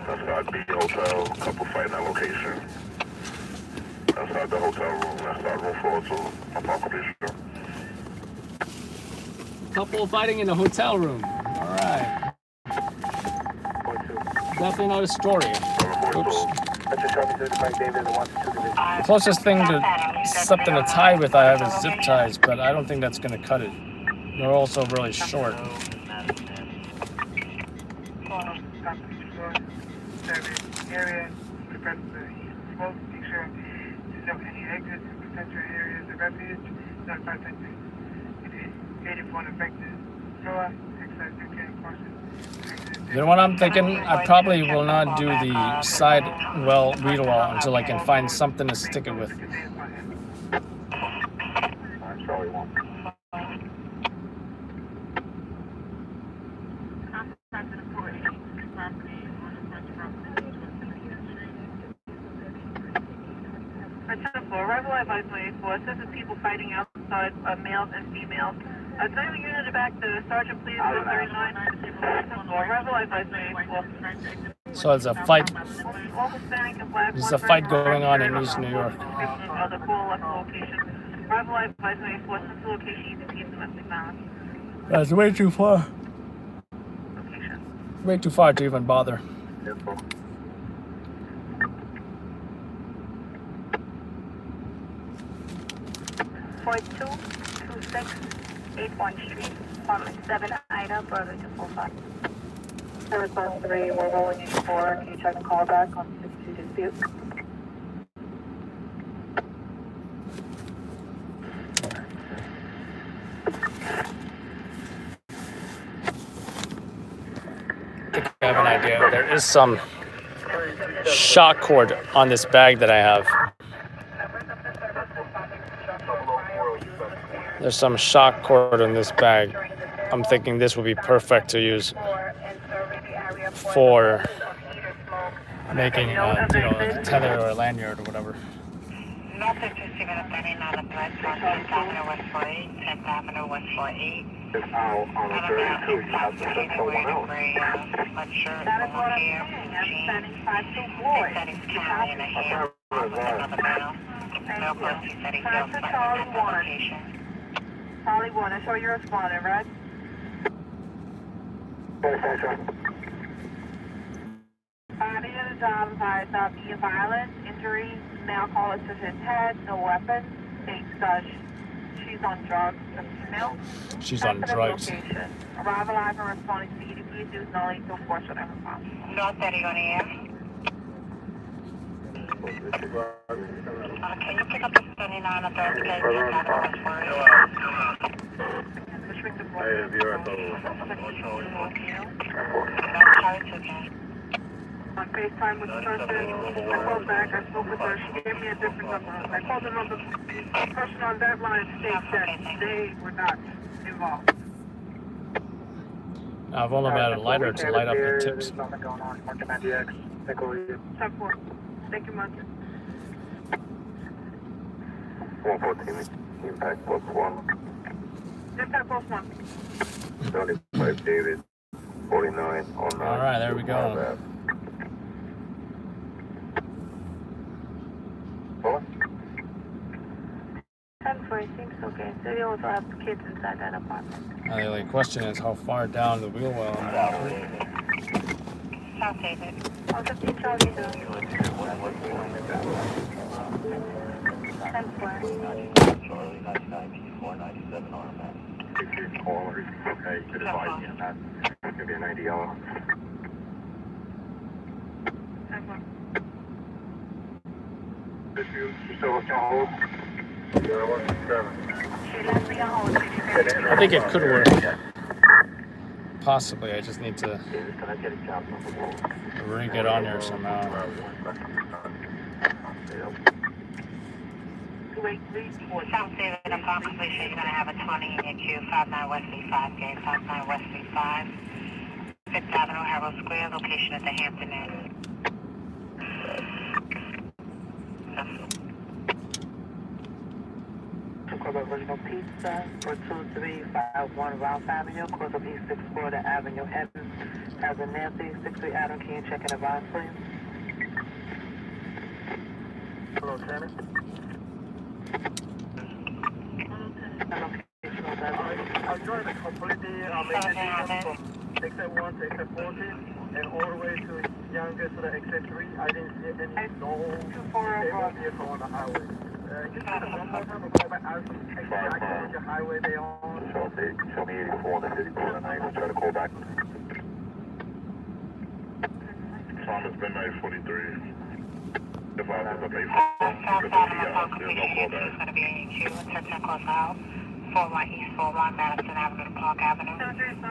[SPEAKER 4] That's our B Hotel, couple fighting at location. That's not the hotel room, that's our room 402, Apocalypse.
[SPEAKER 2] Couple fighting in a hotel room. Alright. Definitely not a story. Oops. The closest thing to something to tie with I have is zip ties, but I don't think that's going to cut it. They're also really short.
[SPEAKER 6] Area, prevent the smoke, make sure there's no any exits, potential areas of refuge, notify that 84 affected floor, exercise due care and caution.
[SPEAKER 2] You know what I'm thinking? I probably will not do the side well read-along until I can find something to stick it with.
[SPEAKER 5] Arrival advice 184. This is people fighting outside, males and females. Tell your unit to back the sergeant, please. 139. Arrival advice 184.
[SPEAKER 2] So there's a fight. There's a fight going on in East New York.
[SPEAKER 5] The call left location. Arrival advice 184. Since the location, you can keep domestic violence.
[SPEAKER 2] That's way too far. Way too far to even bother.
[SPEAKER 3] 422681 Street, apartment 7, Ida, Brother 245.
[SPEAKER 5] Response 3, we're rolling in 4. Can you check the call back on 62 dispute?
[SPEAKER 2] I think I have an idea. There is some shock cord on this bag that I have. There's some shock cord on this bag. I'm thinking this would be perfect to use for making a tether or a lanyard or whatever.
[SPEAKER 5] Nothing to see at 39 West 10th Avenue West 48, 10th Avenue West 48.
[SPEAKER 4] It's out on the 32, you have to send someone else.
[SPEAKER 5] That is what I'm saying. I'm sending 524. They said he's counting in a hair with another male. Male close, he said he feels like at the location. Charlie 1, that's where you're responding, right? Body of the job implies being violence, injury, male caller to his head, no weapon, she's on drugs, a female.
[SPEAKER 2] She's on drugs.
[SPEAKER 5] Arrival live and responding to you, please use no lethal force or whatever possible. No 30 on the air. Can you pick up the 39 at the on FaceTime with the person, I called back, I spoke with her, she gave me a different number. I called the number, the person on that line states that they were not involved.
[SPEAKER 2] I've only got a lighter to light up the tips.
[SPEAKER 6] There's nothing going on. Mark 90X. Take over you.
[SPEAKER 3] 10-4. Thank you, Mark.
[SPEAKER 4] 114, impact plus 1.
[SPEAKER 3] Impact plus 1.
[SPEAKER 4] 75 David, 49 on 9.
[SPEAKER 2] All right, there we go.
[SPEAKER 4] What?
[SPEAKER 3] 10-4, it seems okay. So they also have kids inside that apartment.
[SPEAKER 2] The only question is how far down the wheel well I'm operating.
[SPEAKER 5] South David.
[SPEAKER 3] I'll just be Charlie, 10-4.
[SPEAKER 1] Charlie 99, 497 on that. Caller, okay, you could advise me on that. It's gonna be a 90 yellow.
[SPEAKER 3] 10-4.
[SPEAKER 4] You still looking on hold?
[SPEAKER 1] 017.
[SPEAKER 3] She left me on hold.
[SPEAKER 2] I think it could work. Possibly, I just need to rig it on here somehow.
[SPEAKER 5] South David, upon completion, you're going to have a 20 in your queue, 59 West B5, gate 59 West B5, 5th Avenue, Harold Square, location at the Hampton Inn.
[SPEAKER 6] Original Pizza for 2351 Ralph Avenue, course of East 6 Florida Avenue, Evans. As a Nancy, 63 Adam, can you check and advise, please?
[SPEAKER 1] Hello, Lieutenant. I'm driving completely from exit 1 to exit 14 and all the way to youngest to the exit 3. I didn't see any no vehicle on the highway. Just one more time and call back out from the highway they on. Show me 84 and then 54 and I will try to call back.
[SPEAKER 4] Thomas Midnight 43. If I was a base,
[SPEAKER 5] South Avenue, upon completion, your queue is going to be in your queue, 10 close out, 41 East 41 Madison Avenue to Park Avenue,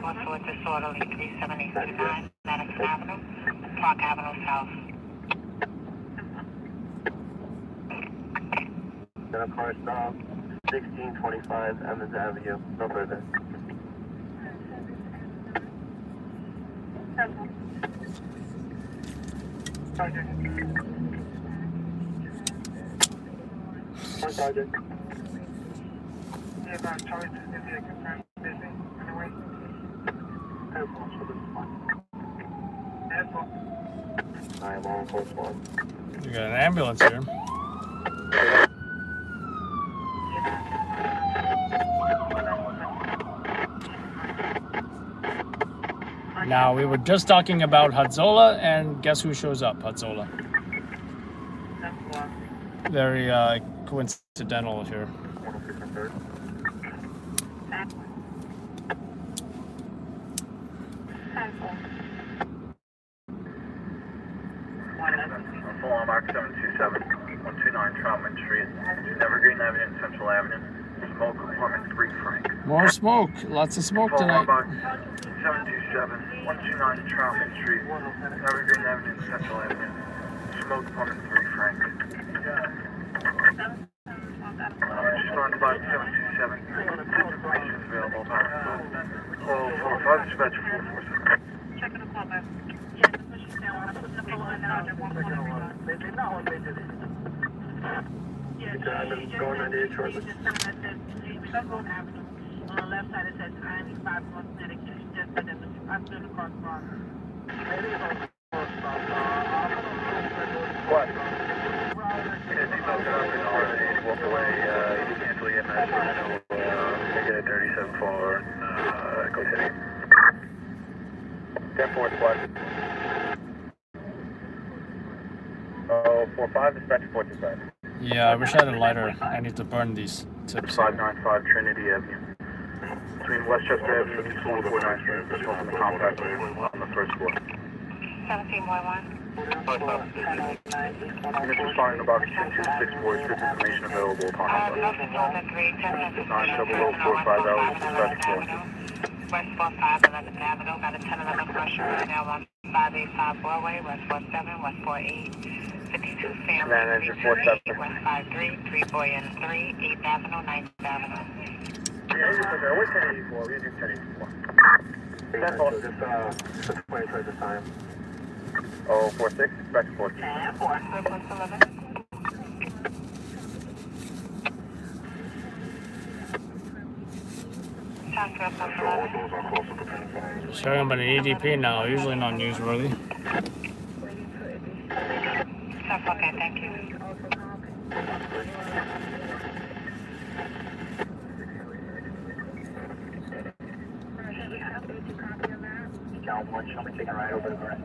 [SPEAKER 5] also a disorderly 37839 Madison Avenue, Park Avenue South.
[SPEAKER 1] Then a car stop, 1625 Evans Avenue, no further.
[SPEAKER 6] Sergeant.
[SPEAKER 1] One Sergeant.
[SPEAKER 6] Yeah, about Charlie, is he a confirmed busy? Anyway.
[SPEAKER 1] Airport, so this is fine.
[SPEAKER 6] Airport.
[SPEAKER 1] I am on course 1.
[SPEAKER 2] You got an ambulance here. Now, we were just talking about Hadzola, and guess who shows up? Hadzola. Very coincidental here.
[SPEAKER 1] 106 and 3rd. Full on Mark 727, 129 Troutman Street, Evergreen Avenue and Central Avenue. Smoke apartment 3 Frank.
[SPEAKER 2] More smoke. Lots of smoke tonight.
[SPEAKER 1] 727, 129 Troutman Street, Evergreen Avenue and Central Avenue. Smoke apartment 3 Frank. Respond by 727. Information is available. Call 45 dispatch 447.
[SPEAKER 3] Checking the call back. Yeah, the push is down. I'm putting the phone on now. They're one point
[SPEAKER 1] They're not on major league.
[SPEAKER 3] Yeah,
[SPEAKER 1] I've been going on there shortly.
[SPEAKER 3] just sent a message. Douglas Avenue. On the left side, it says 95 North Connecticut. She just said that I'm still the crosswalk.
[SPEAKER 1] What? Yeah, he's not up in RNA, walk away, cancel the EMS, take it at 37 for, Echo City. 10-4 squad. Oh, 4-5, dispatch 425.
[SPEAKER 2] Yeah, I wish I had a lighter. I need to burn these tips.
[SPEAKER 1] 595 Trinity Avenue. Between Westchester Avenue and 449th Street, this one on the compact on the first floor.
[SPEAKER 5] 17.1.
[SPEAKER 1] Units responding to box 2264, is this information available upon
[SPEAKER 5] Nothing on the 3, 10
[SPEAKER 1] 90045 hours, dispatch 4.
[SPEAKER 5] West 45 11th Avenue, got a 1011 question right now on 585 Broadway, West 47, West 48, 52 Sam,
[SPEAKER 1] Engine 47.
[SPEAKER 5] West 53, 3 Boy and 3, 8th Avenue, 9th Avenue.
[SPEAKER 1] Yeah, what's 1084? We do 1084. That's all. Just 20 tries of time. 046, back to 14.
[SPEAKER 5] 4.
[SPEAKER 2] Showing him an EDP now, usually not newsworthy.
[SPEAKER 5] Okay, thank you.
[SPEAKER 1] Count 1, show me taking a ride over the bar.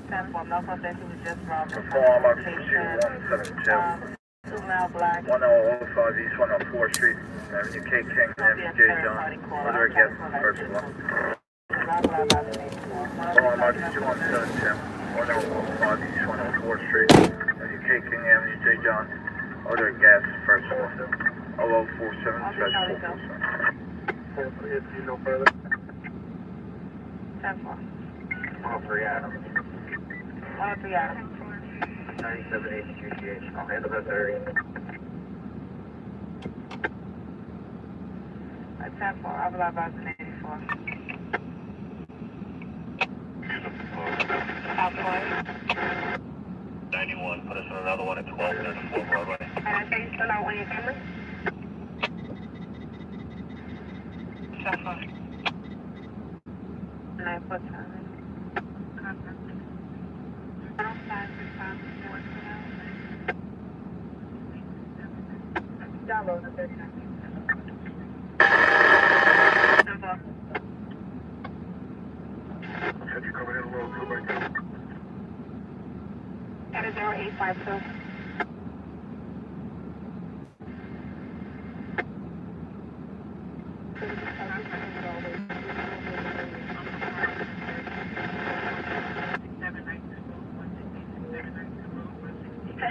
[SPEAKER 5] Platform, no contact, was just robbed.
[SPEAKER 1] Perform up to 2172.
[SPEAKER 5] 2 mile black.
[SPEAKER 1] 1005 East 104 Street, Avenue K King, Avenue J John, under guest first floor. Perform up to 2172. 1005 East 104 Street, Avenue K King, Avenue J John, under gas first floor. 0047, special 447. No further.
[SPEAKER 5] 10-4.
[SPEAKER 1] 103 Adams.
[SPEAKER 5] 103 Adams.
[SPEAKER 1] 9780 GTH. I'll handle that 30.
[SPEAKER 5] At 10-4, I will have about an 84. Southwest.
[SPEAKER 4] 91, put us on another one at 1234 Broadway.
[SPEAKER 5] And I say you still out when you're coming? Southwest. 9 foot time. Download the 39.
[SPEAKER 1] Had you coming in a little 2x2?
[SPEAKER 5] That is 0852.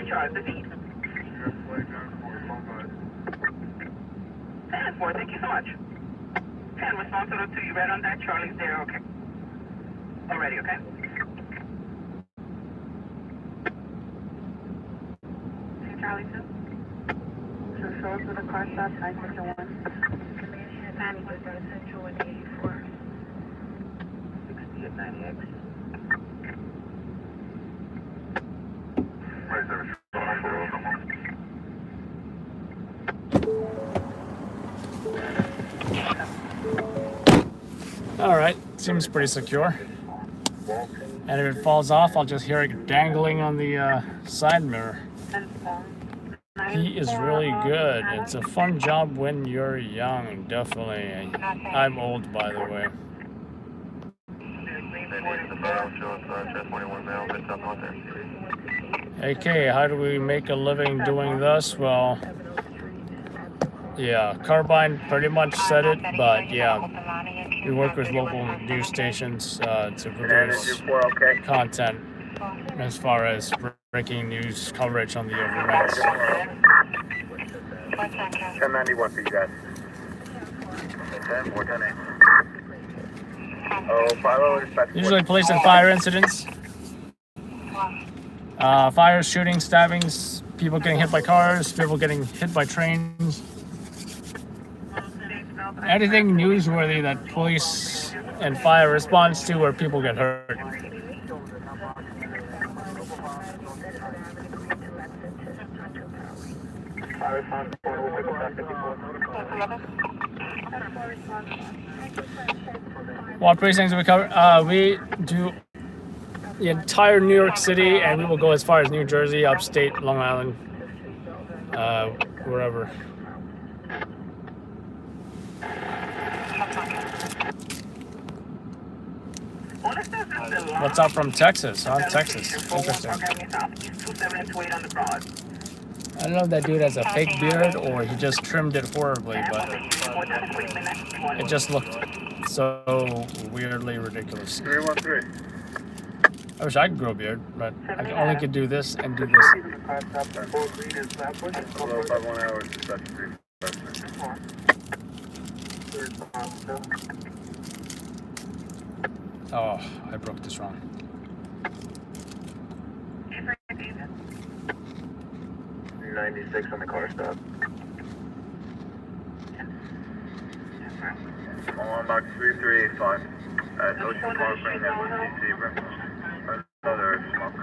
[SPEAKER 5] Charge the beat. 10-4, thank you so much. 10, responsible to you, right on that. Charlie's there, okay. Already, okay? Charlie 2. So shows with a car stop, 951. Manny was at Central in 84. 60 at 90X.
[SPEAKER 2] Alright, seems pretty secure. And if it falls off, I'll just hear it dangling on the side mirror. He is really good. It's a fun job when you're young, definitely. I'm old, by the way. Okay, how do we make a living doing this? Well, yeah, Carbine pretty much said it, but yeah, we work with local news stations to produce content as far as breaking news coverage on the events.
[SPEAKER 1] 1091 for you guys. 10, 410. Oh, 50
[SPEAKER 2] Usually police and fire incidents. Fires, shootings, stabbings, people getting hit by cars, people getting hit by trains. Anything newsworthy that police and fire responds to where people get hurt. What precincts do we cover? We do the entire New York City, and we will go as far as New Jersey, upstate, Long Island, wherever. What's up from Texas? Huh? Texas. Interesting. I don't know if that dude has a fake beard or he just trimmed it horribly, but it just looked so weirdly ridiculous.
[SPEAKER 1] 313.
[SPEAKER 2] I wish I could grow a beard, but I only could do this and do this.
[SPEAKER 1] Hello, 51 hours, dispatch 3.
[SPEAKER 2] Oh, I broke this wrong.
[SPEAKER 4] 96 on the car stop.
[SPEAKER 1] On box 3385 at Ocean Park Lane at DC River. Another smoke.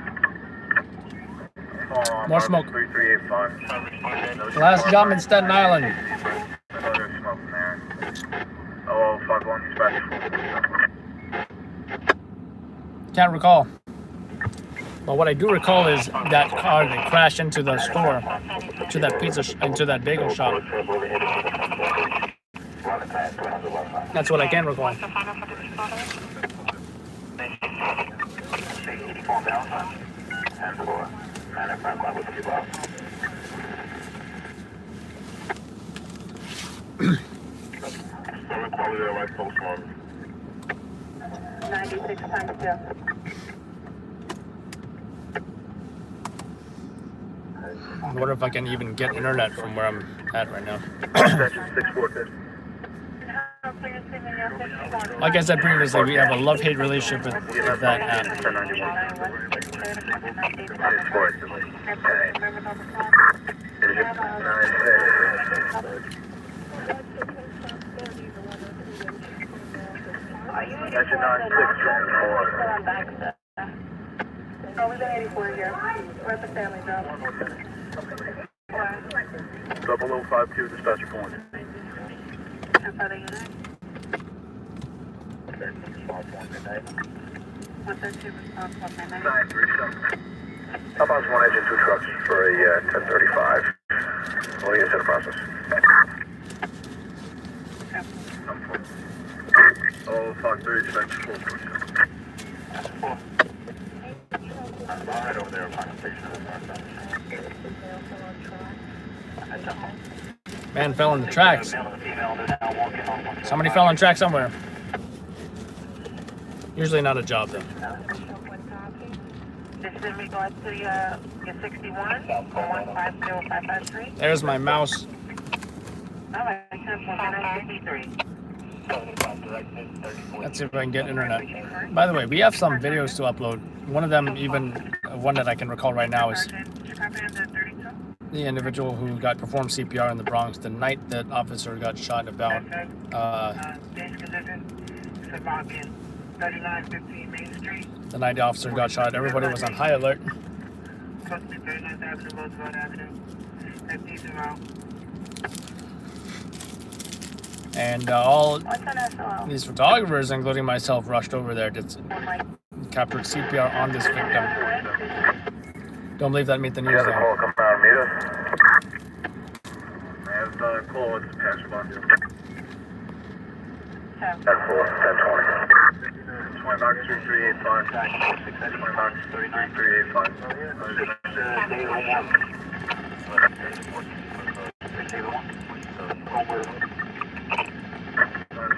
[SPEAKER 2] More smoke.
[SPEAKER 1] 3385.
[SPEAKER 2] Last job in Staten Island.
[SPEAKER 1] Another smoke in there. Oh, 51 dispatch.
[SPEAKER 2] Can't recall. But what I do recall is that car that crashed into the store, to that into that bagel shop. That's what I can recall.
[SPEAKER 4] Quality of life postmark.
[SPEAKER 3] 96 times 2.
[SPEAKER 2] I wonder if I can even get internet from where I'm at right now.
[SPEAKER 1] Section 642.
[SPEAKER 2] Like I said previously, we have a love-hate relationship with that app.
[SPEAKER 1] 1091. Section 96.
[SPEAKER 3] Oh, we've been 84 here. We're at the family job.
[SPEAKER 1] 0052 dispatcher point.
[SPEAKER 3] And for the unit? What's our two response for midnight?
[SPEAKER 1] 937. How about one engine, 2 trucks for a 1035? We'll get to the process. Oh, 53 dispatch 4.
[SPEAKER 4] Right over there,
[SPEAKER 2] Man fell on the tracks. Somebody fell on track somewhere. Usually not a job though.
[SPEAKER 3] This is in regards to your 61 or 150553.
[SPEAKER 2] There's my mouse.
[SPEAKER 3] All right, 10.953.
[SPEAKER 2] Let's see if I can get internet. By the way, we have some videos to upload. One of them, even one that I can recall right now, is the individual who got performed CPR in the Bronx the night that officer got shot about
[SPEAKER 6] 3915 Main Street.
[SPEAKER 2] the night the officer got shot. Everybody was on high alert.
[SPEAKER 6] Supposed to be 39th Avenue, Roosevelt Avenue. That's easy route.
[SPEAKER 2] And all
[SPEAKER 3] What's on SOL?
[SPEAKER 2] these photographers, including myself, rushed over there to capture CPR on this victim. Don't believe that made the news
[SPEAKER 1] You have a
[SPEAKER 2] though.
[SPEAKER 1] call come out, meet us. I have a call with dispatcher box. 10-4, 10-20. 20 box 3385. 20 box 3385.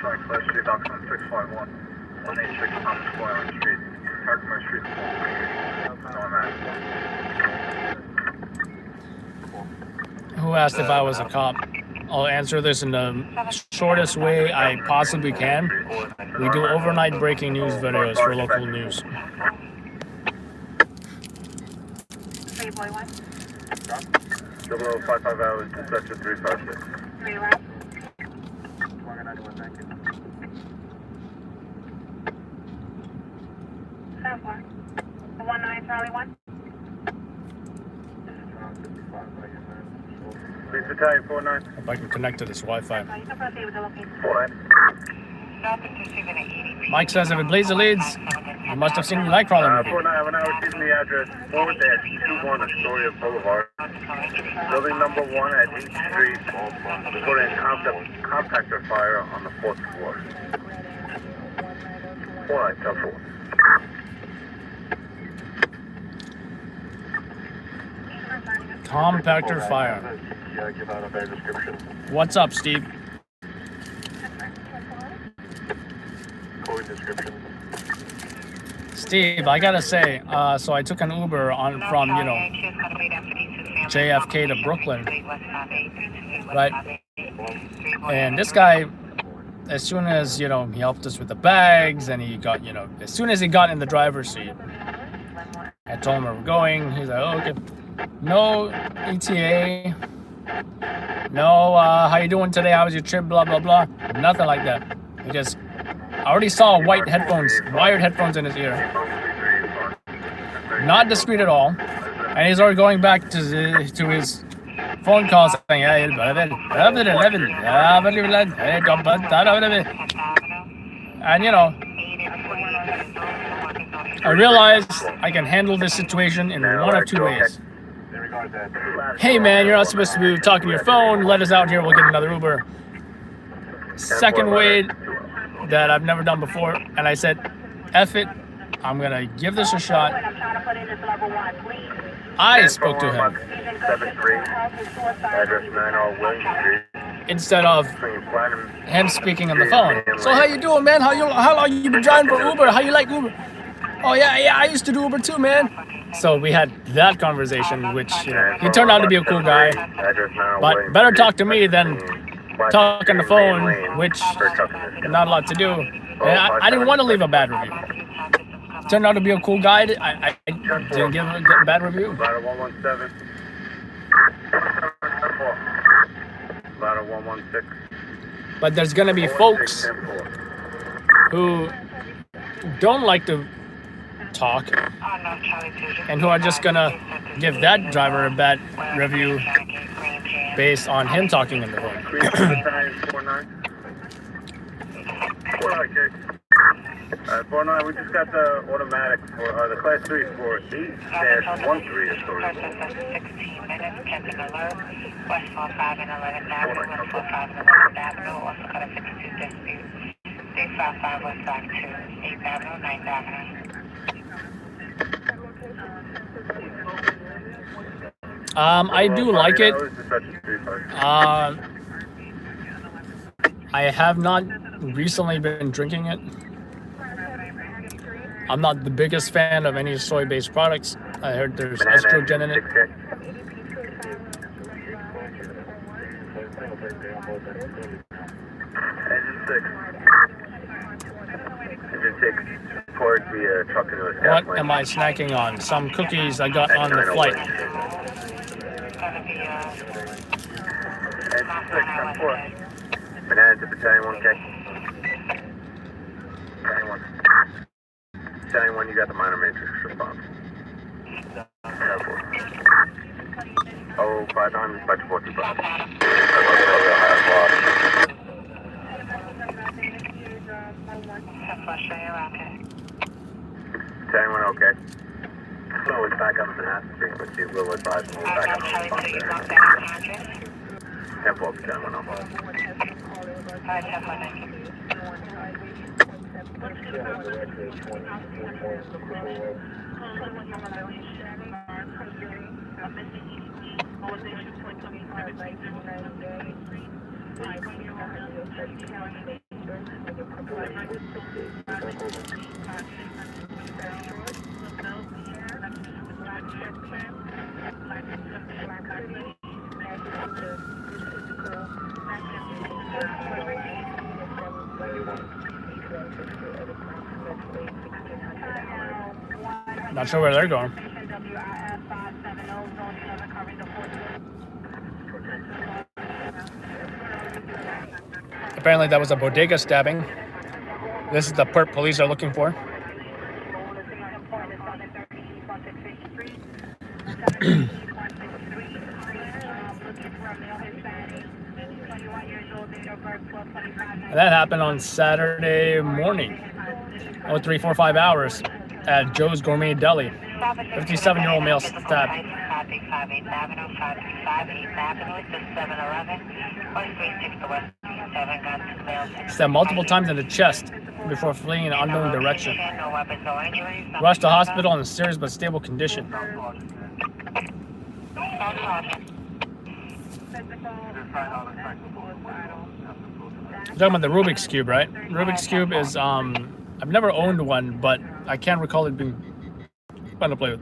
[SPEAKER 1] Class 3 box 1651. 186 Thomas Square on Street. Parkman Street.
[SPEAKER 2] Who asked if I was a cop? I'll answer this in the shortest way I possibly can. We do overnight breaking news videos for local news.
[SPEAKER 3] Three boy one.
[SPEAKER 1] 0055 hours to section 356.
[SPEAKER 3] 3 left. 7-4. 19 Charlie 1.
[SPEAKER 1] Please Battalion 49.
[SPEAKER 2] If I can connect to this Wi-Fi.
[SPEAKER 3] You can proceed with the location.
[SPEAKER 1] 49.
[SPEAKER 2] Mike says if it bleeds, it leads. You must have seen the Nightcrawler movie.
[SPEAKER 1] 49, I have an hour, give me the address. 4-21 Astoria Boulevard. Building number 1 at 8th Street. Reporting compactor fire on the 4th floor. 49, 10-4.
[SPEAKER 2] Compactor fire.
[SPEAKER 4] Give out a bad description.
[SPEAKER 2] What's up, Steve?
[SPEAKER 4] Code description.
[SPEAKER 2] Steve, I gotta say, so I took an Uber from, JFK to Brooklyn, right? And this guy, as soon as, he helped us with the bags and he got, as soon as he got in the driver's seat, I told him where we're going. He's like, oh, okay. No ETA. No, how you doing today? How was your trip? Blah, blah, blah. Nothing like that. He just, I already saw wired headphones in his ear. Not discreet at all. And he's already going back to his phone calls saying, hey, 11. And you know, I realized I can handle this situation in one of two ways. Hey man, you're not supposed to be talking to your phone. Let us out here, we'll get another Uber. Second way that I've never done before, and I said, F it, I'm gonna give this a shot. I spoke to him instead of him speaking on the phone. So how you doing, man? How long you been driving for Uber? How you like Uber? Oh yeah, I used to do Uber too, man. So we had that conversation, which he turned out to be a cool guy. But better talk to me than talk on the phone, which not a lot to do. And I didn't want to leave a bad review. Turned out to be a cool guy. I didn't give him a bad review.
[SPEAKER 1] Ladder 117. Ladder 116.
[SPEAKER 2] But there's gonna be folks who don't like to talk and who are just gonna give that driver a bad review based on him talking in the phone.
[SPEAKER 1] 49, we just got the automatic for the class 3 for 8-13 storage.
[SPEAKER 5] 16 minutes, Kenton Alert, West 45 and 11th Avenue, West 45 and 11th Avenue, also got a 52 dispute, 355 West Side 2, 8th Avenue, 9th Avenue.
[SPEAKER 2] I do like it. I have not recently been drinking it. I'm not the biggest fan of any soy-based products. I heard there's estrogen in it. What am I snacking on? Some cookies I got on the flight.
[SPEAKER 1] Banana to battalion 1K. Battalion 1. Battalion 1, you got the minor matrix response. 059, dispatch 425. Battalion 1, okay. Flow is back on the Manhattan frequency. We'll advise when we're back on the spot. 10-4, battalion 1, okay.
[SPEAKER 2] Not sure where they're going. Apparently that was a bodega stabbing. This is the perp police are looking for. That happened on Saturday morning. 0345 hours at Joe's Gourmet Deli. 57-year-old male stabbed. Stabbed multiple times in the chest before fleeing in an unknown direction. Rushed to hospital in a serious but stable condition. You're talking about the Rubik's Cube, right? Rubik's Cube is, I've never owned one, but I can't recall it being fun to play with.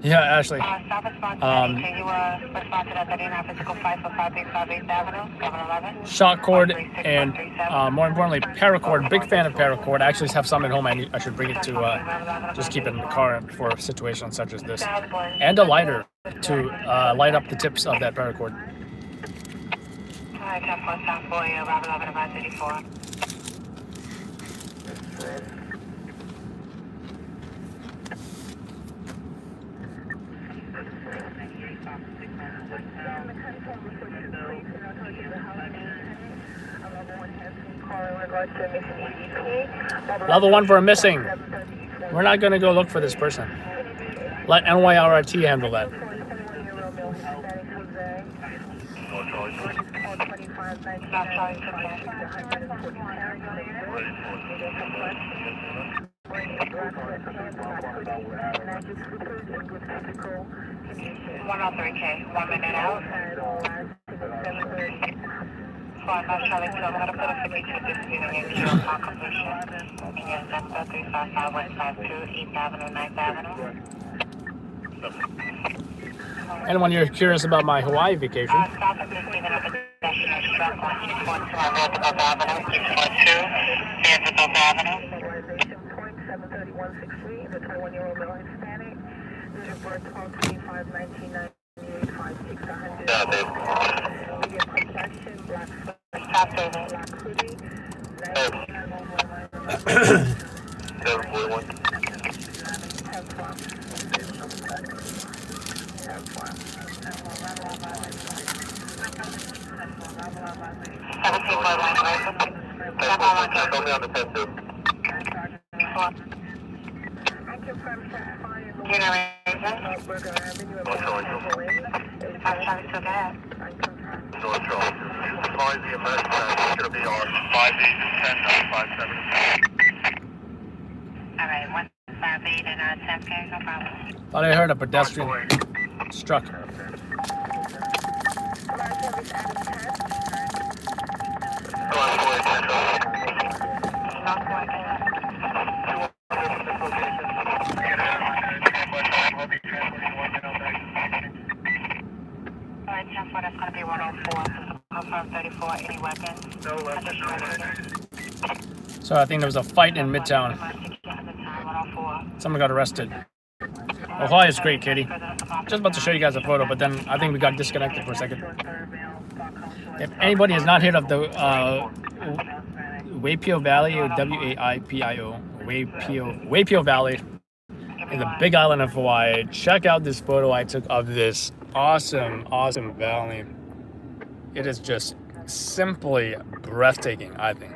[SPEAKER 2] Yeah, Ashley.
[SPEAKER 5] Stop response, can you respond to that 39 physical 545 Avenue, 711?
[SPEAKER 2] Shock cord and more importantly, paracord. Big fan of paracord. I actually have some at home. I should bring it to just keep it in the car for situations such as this. And a lighter to light up the tips of that paracord.
[SPEAKER 5] Alright, 10-4 South Boy, 1111 about 34.
[SPEAKER 2] Level 1 for a missing. We're not going to go look for this person. Let NYRT handle that.
[SPEAKER 5] $103K, 1 minute out. Charlie 2, I'm going to put a 52 disputing in queue upon completion. In your sector 355 West 52, 8th Avenue, 9th Avenue.
[SPEAKER 2] And when you're curious about my Hawaii vacation,
[SPEAKER 5] Stop and receiving a pedestrian struck on 242 on Roosevelt Avenue, 242, Roosevelt Avenue.
[SPEAKER 3] Point 73163, the 21-year-old male Hispanic. This is birth 12/25/1998, 5600.
[SPEAKER 4] Yeah, Dave.
[SPEAKER 3] Medium complexion, black
[SPEAKER 5] Stop, David.
[SPEAKER 3] black hoodie.
[SPEAKER 4] 741.
[SPEAKER 5] 17.1,
[SPEAKER 4] Show me on the test tube.
[SPEAKER 5] you know reason?
[SPEAKER 4] North Charlie.
[SPEAKER 5] I'm Charlie 2, go ahead.
[SPEAKER 4] North Charlie. Find the emergency. It's going to be on 5810, not 57.
[SPEAKER 5] Alright, 158 and 10K, no problem.
[SPEAKER 2] thought I heard a pedestrian struck.
[SPEAKER 5] Alright, 10-4, that's going to be 104. Confirm 34, any weapons?
[SPEAKER 4] No weapons.
[SPEAKER 2] So I think there was a fight in Midtown. Someone got arrested. Hawaii is great, Katie. Just about to show you guys a photo, but then I think we got disconnected for a second. If anybody has not heard of the Waipio Valley, or W-A-I-P-I-O, Waipio Valley, in the Big Island of Hawaii, check out this photo I took of this awesome, awesome valley. It is just simply breathtaking, I think.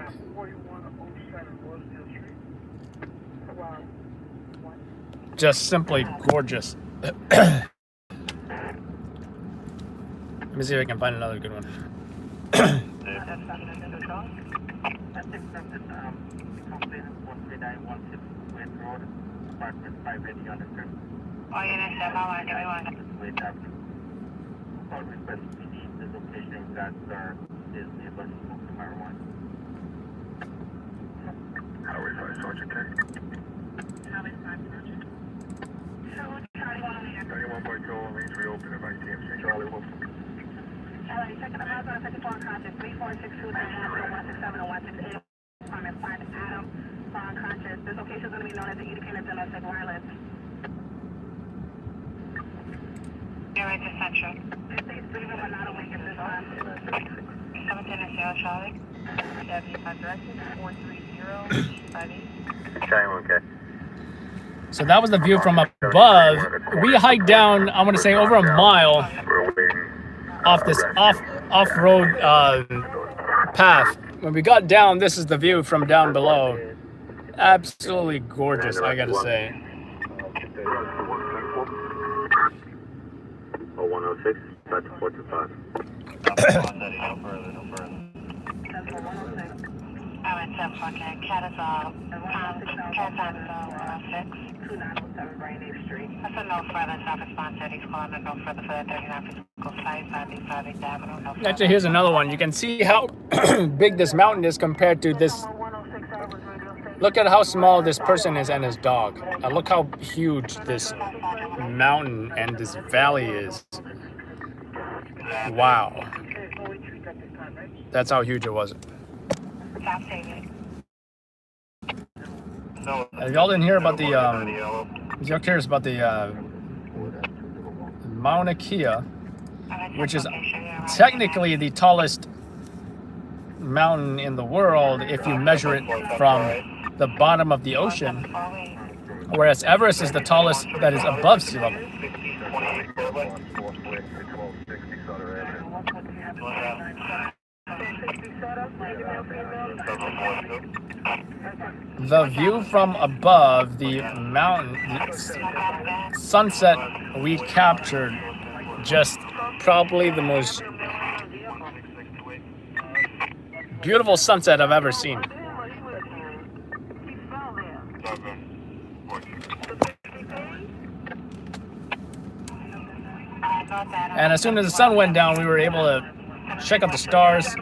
[SPEAKER 2] Just simply gorgeous. Let me see if I can find another good one.
[SPEAKER 5] Oh, you didn't say about one, give me one.
[SPEAKER 4] Highway 5, Sergeant K. 91.2, lanes reopen at TMC. Charlie Wolf.
[SPEAKER 3] Alright, checking the miles on 54 conscious, 3462, 167, 168. Apartment 5 Adam, unconscious. This location is going to be known as the Educated Domestic Violence.
[SPEAKER 5] You're right to Central.
[SPEAKER 3] This is Stephen, but not a week at this time.
[SPEAKER 5] 17 and 0, Charlie. Chevy, direction 430, 58.
[SPEAKER 4] Okay.
[SPEAKER 2] So that was the view from above. We hiked down, I want to say, over a mile off this off-road path. When we got down, this is the view from down below. Absolutely gorgeous, I gotta say.
[SPEAKER 4] 0106, back to 425.
[SPEAKER 5] Alright, 10-4, Cat is on 106.
[SPEAKER 3] 2907 Brain Street.
[SPEAKER 5] That's a no further stop response that he's calling and no further for the 39 physical flight, 585 Avenue, no further.
[SPEAKER 2] Actually, here's another one. You can see how big this mountain is compared to this Look at how small this person is and his dog. Look how huge this mountain and this valley is. Wow. That's how huge it was. If y'all didn't hear about the, if y'all curious about the Mauna Kea, which is technically the tallest mountain in the world if you measure it from the bottom of the ocean, whereas Everest is the tallest that is above sea level. The view from above the mountain, the sunset we captured, just probably the most beautiful sunset I've ever seen. And as soon as the sun went down, we were able to check out the stars.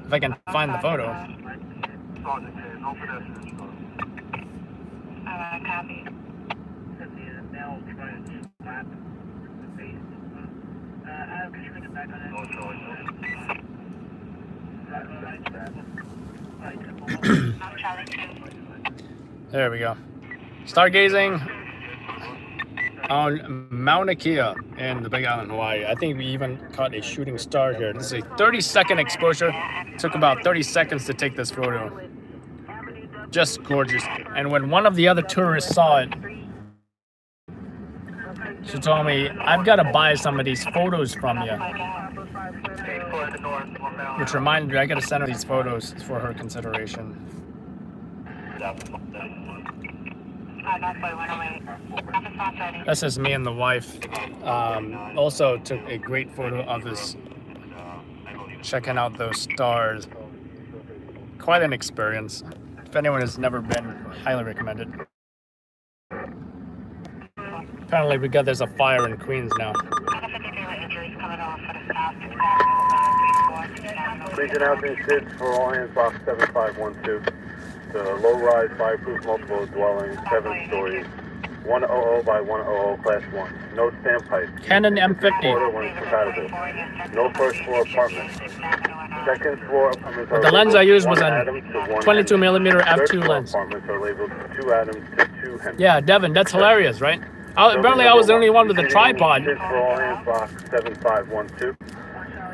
[SPEAKER 2] If I can find the photo. There we go. Stargazing on Mauna Kea in the Big Island, Hawaii. I think we even caught a shooting star here. This is a 30-second exposure. It took about 30 seconds to take this photo. Just gorgeous. And when one of the other tourists saw it, she told me, I've got to buy some of these photos from you. Which reminded me, I got to send her these photos for her consideration. This is me and the wife. Also took a great photo of us checking out those stars. Quite an experience. If anyone has never been, highly recommended. Apparently there's a fire in Queens now.
[SPEAKER 1] Region out in SIDS for all hands, box 7512. The low-rise, fireproof, multiple dwelling, 7 stories, 100 by 100, class 1. No stamp height.
[SPEAKER 2] Canon M50.
[SPEAKER 1] Quarter when compatible. No first floor apartment. Second floor apartments are
[SPEAKER 2] the lens I used was
[SPEAKER 1] an
[SPEAKER 2] a 22mm f2 lens.
[SPEAKER 1] Apartments are labeled 2 Adams to 2 Henry.
[SPEAKER 2] Yeah, Devin, that's hilarious, right? Apparently I was the only one with a tripod.
[SPEAKER 1] SIDS for all hands, box 7512.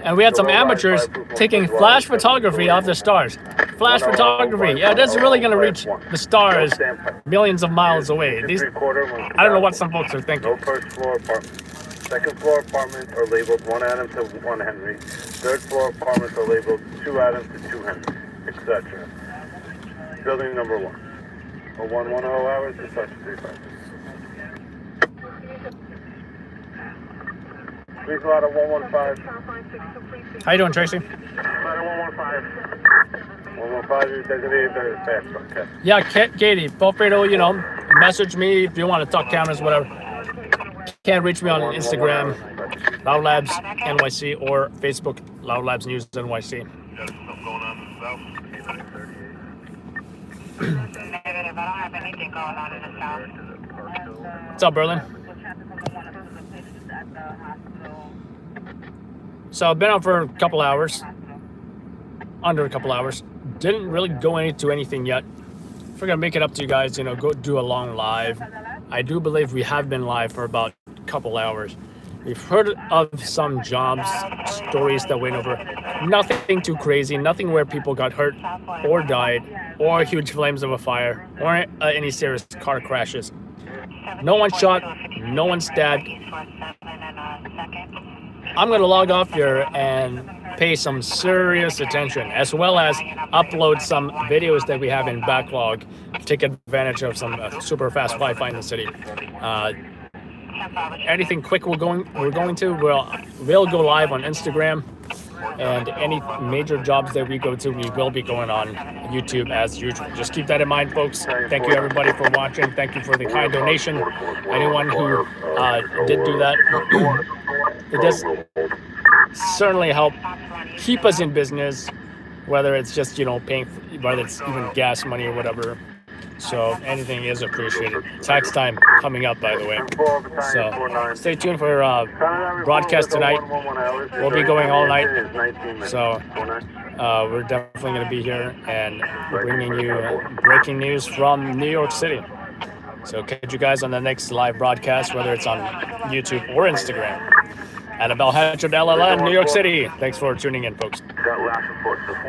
[SPEAKER 2] And we had some amateurs taking flash photography of the stars. Flash photography. Yeah, that's really going to reach the stars millions of miles away. These, I don't know what some folks are thinking.
[SPEAKER 1] No first floor apartment. Second floor apartments are labeled 1 Adam to 1 Henry. Third floor apartments are labeled 2 Adams to 2 Henry, etc. Building number 1. 0110 hours to such 35. Please go out of 115.
[SPEAKER 2] How you doing, Tracy?
[SPEAKER 1] 115. 115 is designated very fast. Okay.
[SPEAKER 2] Yeah, Katie, feel free to, message me if you want to talk cameras, whatever. Can't reach me on Instagram, loudlabsnyc, or Facebook, loudlabsnyc.
[SPEAKER 5] Negative, I don't have anything going on in the south.
[SPEAKER 2] What's up, Berlin? So I've been out for a couple hours, under a couple hours. Didn't really go into anything yet. If we're gonna make it up to you guys, go do a long live. I do believe we have been live for about a couple hours. We've heard of some jobs, stories that went over. Nothing too crazy, nothing where people got hurt or died, or huge flames of a fire, or any serious car crashes. No one shot, no one stabbed. I'm going to log off here and pay some serious attention, as well as upload some videos that we have in backlog, take advantage of some super fast Wi-Fi in the city. Anything quick we'll go go live on Instagram, and any major jobs that we go to, we will be going on YouTube as usual. Just keep that in mind, folks. Thank you everybody for watching. Thank you for the kind donation. Anyone who did do that, it does. certainly help keep us in business, whether it's just, paying, whether it's even gas money or whatever. So anything is appreciated. Tax time coming up, by the way. So stay tuned for broadcast tonight. We'll be going all night. So we're definitely going to be here and bringing you breaking news from New York City. So catch you guys on the next live broadcast, whether it's on YouTube or Instagram. Annabelle Hatchard, LLN, New York City. Thanks for tuning in, folks.